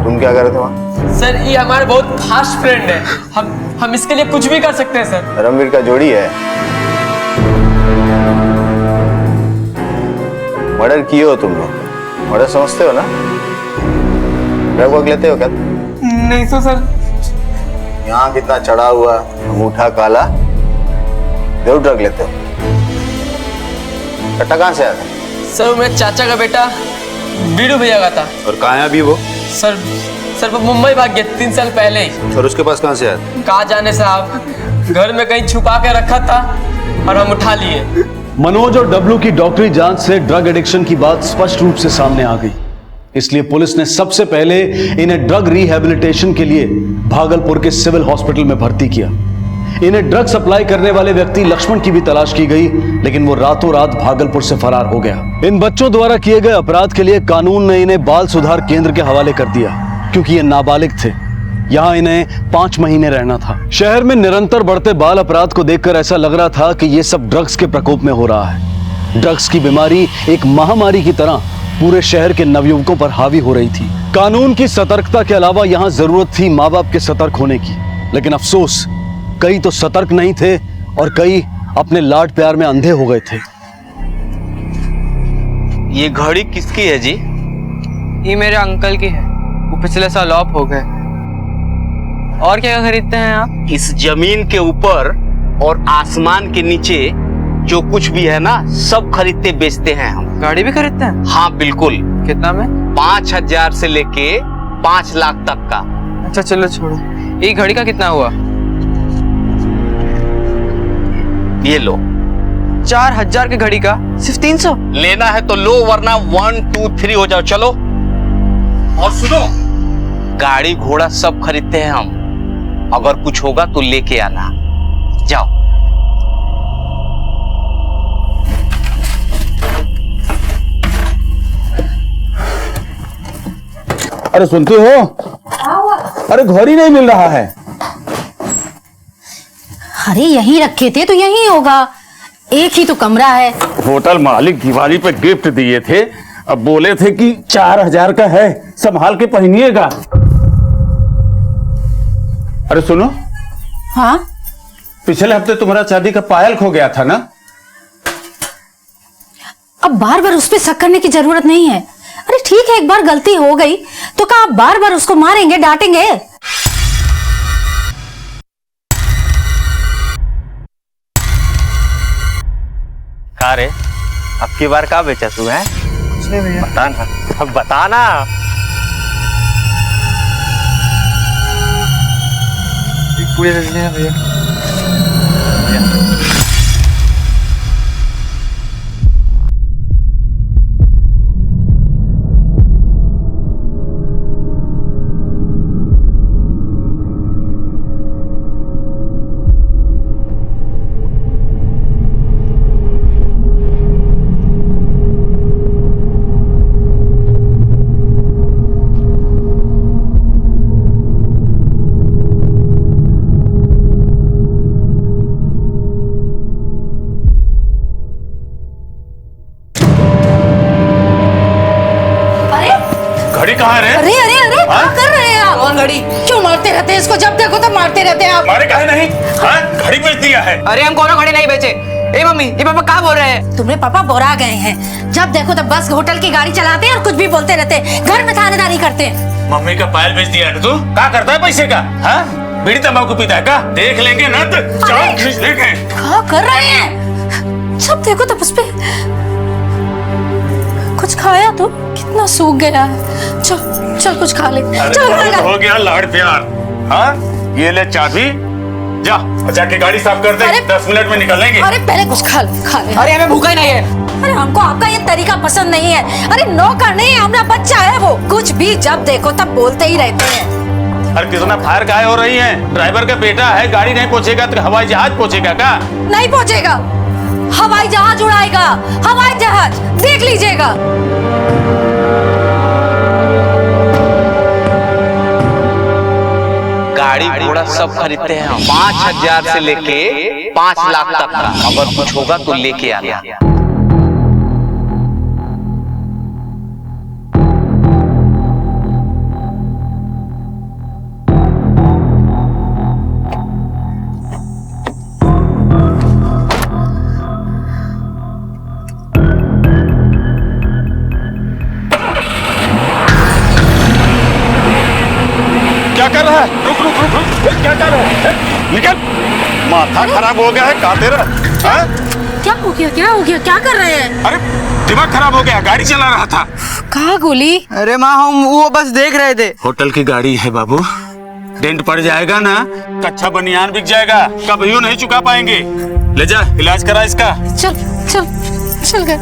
तुम क्या कर रहे थे वहाँ? सर ये हमारे बहुत फास्ट फ्रेंड है, हम इसके लिए कुछ भी कर सकते हैं सर। धर्मवीर का जोड़ी है। मर्डर किए हो तुम लोग, मर्डर समझते हो ना? ड्रग वग लेते हो क्या? नहीं तो सर, यहाँ कितना चढ़ा हुआ, अंगूठा काला, देव ड्रग लेते हो? कट्टा कहाँ से आया था? सर मेरे चाचा का बेटा बीड़ू भैया का था। और कहाँ है अभी वो? सर वो मुंबई भाग गया 3 साल पहले ही। और उसके पास कहाँ से आया था? कहाँ जाने साहब, घर में कहीं छुपा के रखा था और हम उठा लिए। मनोज और डब्लू की डॉक्टरी जांच से ड्रग एडिक्शन की बात स्पष्ट रूप से सामने आ गई। इसलिए पुलिस ने सबसे पहले इन्हें ड्रग रिहैबिलिटेशन के लिए भागलपुर के सिविल हॉस्पिटल में भर्ती किया। इन्हें ड्रग सप्लाई करने वाले व्यक्ति लक्ष्मण की भी तलाश की गई, लेकिन वो रातों रात भागलपुर से फरार हो गया। इन बच्चों द्वारा किए गए अपराध के लिए कानून ने इन्हें बाल सुधार केंद्र के हवाले कर दिया, क्योंकि ये नाबालिग थे। यहां इन्हें 5 महीने रहना था। शहर में निरंतर बढ़ते बाल अपराध को देखकर ऐसा लग रहा था कि ये सब ड्रग्स के प्रकोप में हो रहा है। ड्रग्स की बीमारी एक महामारी की तरह पूरे शहर के नवयुवकों पर हावी हो रही थी। कानून की सतर्कता के अलावा यहां जरूरत थी माँ बाप के सतर्क होने की, लेकिन अफसोस कई तो सतर्क नहीं थे और कई अपने लाड प्यार में अंधे हो गए थे। ये घड़ी किसकी है जी? ये मेरे अंकल की है, वो पिछले साल ऑफ हो गए। और क्या खरीदते हैं आप? इस जमीन के ऊपर और आसमान के नीचे जो कुछ भी है ना, सब खरीदते बेचते हैं हम। गाड़ी भी खरीदते हैं? हाँ बिल्कुल। कितना में? 5,000 से लेके 5 लाख तक का। अच्छा चलो छोड़ो, ये घड़ी का कितना हुआ? ये लो। 4,000 की घड़ी का सिर्फ 300? लेना है तो लो, वरना 1 2 3 हो जाओ। चलो। और सुनो, गाड़ी घोड़ा सब खरीदते हैं हम, अगर कुछ होगा तो लेके आना। जाओ। अरे सुनते हो? अरे घर ही नहीं मिल रहा है। अरे यहीं रखे थे तो यहीं होगा, एक ही तो कमरा है। होटल मालिक दिवाली पे गिफ्ट दिए थे, अब बोले थे कि 4,000 का है, संभाल के पहनिएगा। अरे सुनो। हाँ? पिछले हफ्ते तुम्हारा चांदी का पायल खो गया था ना? अब बार बार उस पर शक करने की जरूरत नहीं है। अरे ठीक है, एक बार गलती हो गई तो क्या आप बार बार उसको मारेंगे, डांटेंगे? का रे, अब की बार का बेचा तू है? कुछ नहीं भैया। बता ना, अब बता ना। पूरे भैया। घड़ी कहाँ है? अरे अरे अरे क्या कर रहे हैं आप? कौन घड़ी? क्यों मारते रहते हैं इसको? जब देखो तब मारते रहते हैं आप। मारे काहे नहीं? घड़ी बेच दिया है। अरे हम कोनो घड़ी नहीं बेचे। ए मम्मी, ये पापा क्या बोल रहे हैं? तुम्हारे पापा बोरा गए हैं, जब देखो तब बस होटल की गाड़ी चलाते हैं और कुछ भी बोलते रहते हैं, घर में थानेदारी करते हैं। मम्मी का पायल बेच दिया है तू? क्या करता है पैसे का? बीड़ी तंबाकू पीता है का? देख लेंगे ना तो चाल खींच लेंगे। क्या कर रहे हैं? जब देखो तब उस पे कुछ खाया तो कितना सूख गया है। चल चल कुछ खा ले। चल हो गया लाड़ प्यार। ये ले चाबी, जा जाके गाड़ी साफ कर दे। 10 मिनट में निकल लेंगे। अरे पहले कुछ खा ले। अरे हमें भूखा ही नहीं है। अरे हमको आपका ये तरीका पसंद नहीं है। अरे नौकर नहीं है, हमारा बच्चा है वो। कुछ भी जब देखो तब बोलते ही रहते हैं। अरे कितना फायर काहे हो रही है? ड्राइवर का बेटा है, गाड़ी नहीं पहुंचेगा तो हवाई जहाज पहुंचेगा का? नहीं पहुंचेगा, हवाई जहाज उड़ाएगा। हवाई जहाज देख लीजिएगा। गाड़ी घोड़ा सब खरीदते हैं हम, 5,000 से लेके 5 लाख तक का, अगर कुछ होगा तो लेके आना। क्या कर रहा है? रुक रुक रुक रुक, क्या कर रहा निकल। माथा खराब हो गया है का तेरा? क्या हो गया, क्या हो गया, क्या कर रहे हैं? अरे दिमाग खराब हो गया, गाड़ी चला रहा था। कहाँ गोली? अरे माँ हम वो बस देख रहे थे। होटल की गाड़ी है बाबू, डेंट पड़ जाएगा ना, कच्चा बनियान बिक जाएगा, कभी नहीं चुका पाएंगे। ले जा इलाज करा इसका। चल चल चल गए।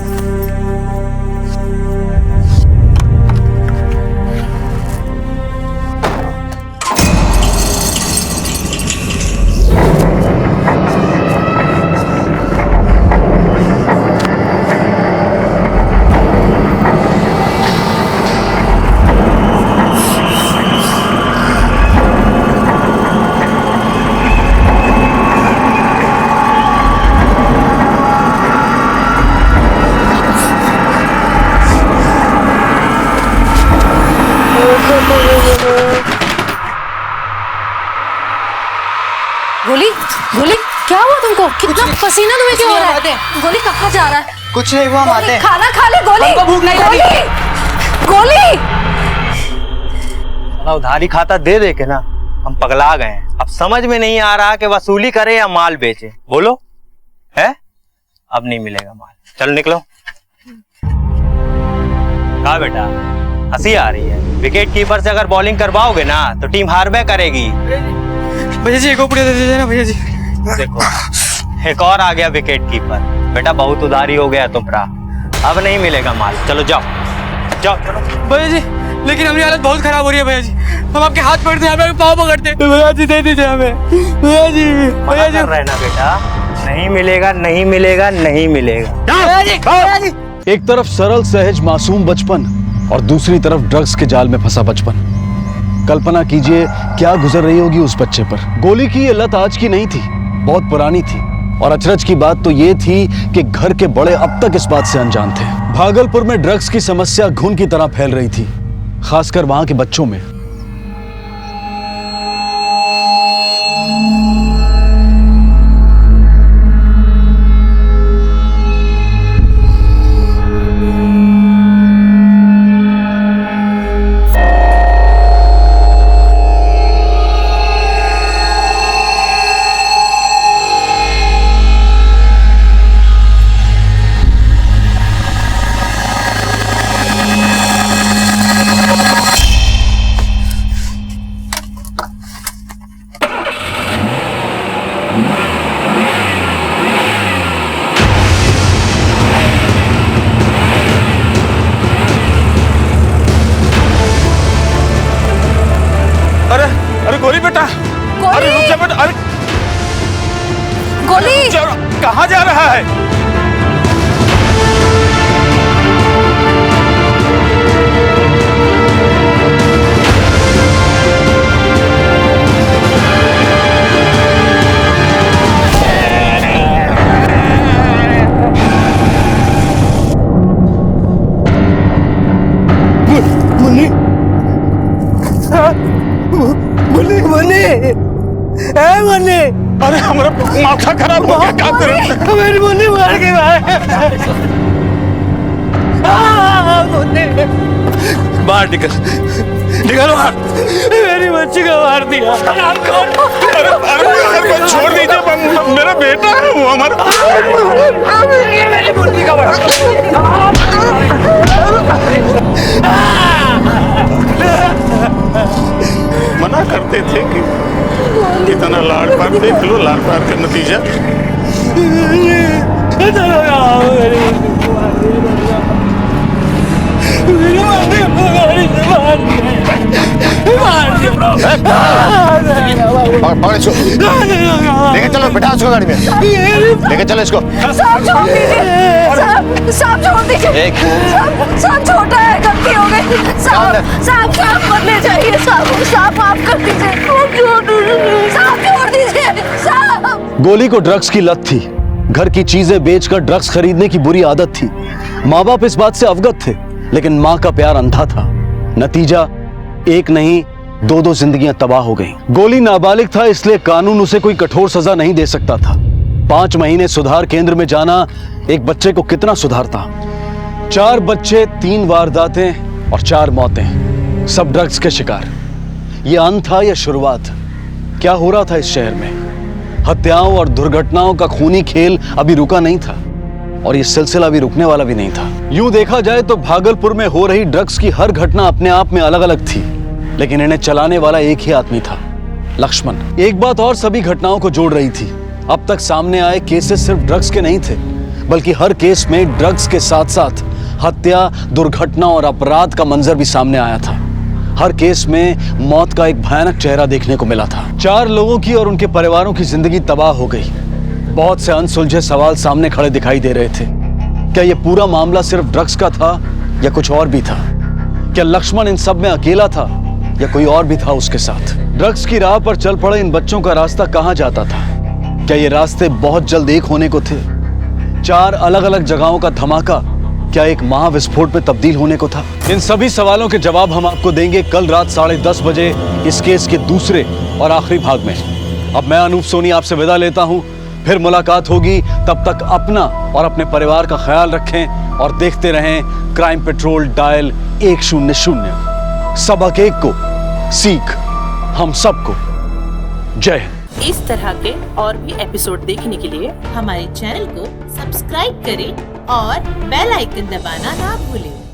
गोली गोली क्या हुआ तुमको? कितना पसीना तुम्हें क्यों हो रहा है? गोली कहाँ जा रहा है? कुछ नहीं हुआ माते। खाना खा ले गोली। हमको भूख नहीं लगी। गोली उधारी खाता दे दे के ना हम पगला गए हैं। अब समझ में नहीं आ रहा कि वसूली करे या माल बेचे। बोलो है? अब नहीं मिलेगा माल। चलो निकलो। कहा बेटा हंसी आ रही है? विकेट कीपर से अगर बॉलिंग करवाओगे ना तो टीम हारबे करेगी। भैया जी एक ऊपर दे दीजिए ना भैया जी। देखो एक और आ गया विकेट कीपर। बेटा बहुत उधारी हो गया तुम्हारा, अब नहीं मिलेगा माल। चलो जाओ जाओ चलो। भैया जी लेकिन हमारी हालत बहुत खराब हो रही है भैया जी। हम आपके हाथ पकड़ते हैं, आपके पाँव पकड़ते हैं। भैया जी दे दीजिए हमें। भैया जी भैया जी रहना बेटा, नहीं मिलेगा नहीं मिलेगा नहीं मिलेगा। भैया जी भैया जी। एक तरफ सरल सहज मासूम बचपन और दूसरी तरफ ड्रग्स के जाल में फंसा बचपन। कल्पना कीजिए क्या गुजर रही होगी उस बच्चे पर। गोली की ये लत आज की नहीं थी, बहुत पुरानी थी। और अचरज की बात तो ये थी कि घर के बड़े अब तक इस बात से अनजान थे। भागलपुर में ड्रग्स की समस्या घुन की तरह फैल रही थी, खासकर वहां के बच्चों में। गोली बेटा, अरे रुक जा बेटा, अरे गोली कहाँ जा रहा है? मुन्नी अरे हमारा माथा खराब हो गया। क्या करें? मेरी मुन्नी मार के बाहर निकल निकल बाहर। मेरी बच्ची को मार दिया। अरे छोड़ दीजिए, मेरा बेटा है वो हमारा। मेरी मुन्नी का मना करते थे कि कितना लाड़ प्यार, देख लो लाड़ प्यार का नतीजा। लेके चलो बैठा उसको गाड़ी में, लेके चलो इसको। साहब छोड़ दीजिए, साहब छोड़ दीजिए। साहब छोटा है, गलती हो गई। साहब मरने चाहिए। साहब माफ कर दीजिए, साहब छोड़ दीजिए साहब। गोली को ड्रग्स की लत थी, घर की चीजें बेचकर ड्रग्स खरीदने की बुरी आदत थी। माँ बाप इस बात से अवगत थे, लेकिन माँ का प्यार अंधा था। नतीजा एक नहीं दो जिंदगियां तबाह हो गईं। गोली नाबालिग था, इसलिए कानून उसे कोई कठोर सजा नहीं दे सकता था। 5 महीने सुधार केंद्र में जाना एक बच्चे को कितना सुधारता। 4 बच्चे, 3 वारदातें और 4 मौतें, सब ड्रग्स के शिकार। यह अंत था या शुरुआत? क्या हो रहा था इस शहर में? हत्याओं और दुर्घटनाओं का खूनी खेल अभी रुका नहीं था और ये सिलसिला भी रुकने वाला भी नहीं था। यूं देखा जाए तो भागलपुर में हो रही ड्रग्स की हर घटना अपने आप में अलग अलग थी, लेकिन इन्हें चलाने वाला एक ही आदमी था, लक्ष्मण। एक बात और सभी घटनाओं को जोड़ रही थी, अब तक सामने आए केसेस सिर्फ ड्रग्स के नहीं थे, बल्कि हर केस में ड्रग्स के साथ साथ हत्या, दुर्घटना और अपराध का मंजर भी सामने आया था। हर केस में मौत का एक भयानक चेहरा देखने को मिला था। 4 लोगों की और उनके परिवारों की जिंदगी तबाह हो गई। बहुत से अनसुलझे सवाल सामने खड़े दिखाई दे रहे थे। क्या यह पूरा मामला सिर्फ ड्रग्स का था या कुछ और भी था? क्या लक्ष्मण इन सब में अकेला था या कोई और भी था उसके साथ? ड्रग्स की राह पर चल पड़े इन बच्चों का रास्ता कहां जाता था? क्या ये रास्ते बहुत जल्द एक होने को थे? 4 अलग अलग जगहों का धमाका क्या एक महाविस्फोट में तब्दील होने को था? इन सभी सवालों के जवाब हम आपको देंगे कल रात 10:30 बजे इस केस के दूसरे और आखिरी भाग में। अब मैं अनूप सोनी आपसे विदा लेता हूं, फिर मुलाकात होगी। तब तक अपना और अपने परिवार का ख्याल रखें और देखते रहें क्राइम पेट्रोल डायल 100। सबक एक को सीख हम सबको। जय हिंद। इस तरह के और भी एपिसोड देखने के लिए हमारे चैनल को सब्सक्राइब करें और बेल आइकन दबाना ना भूलें।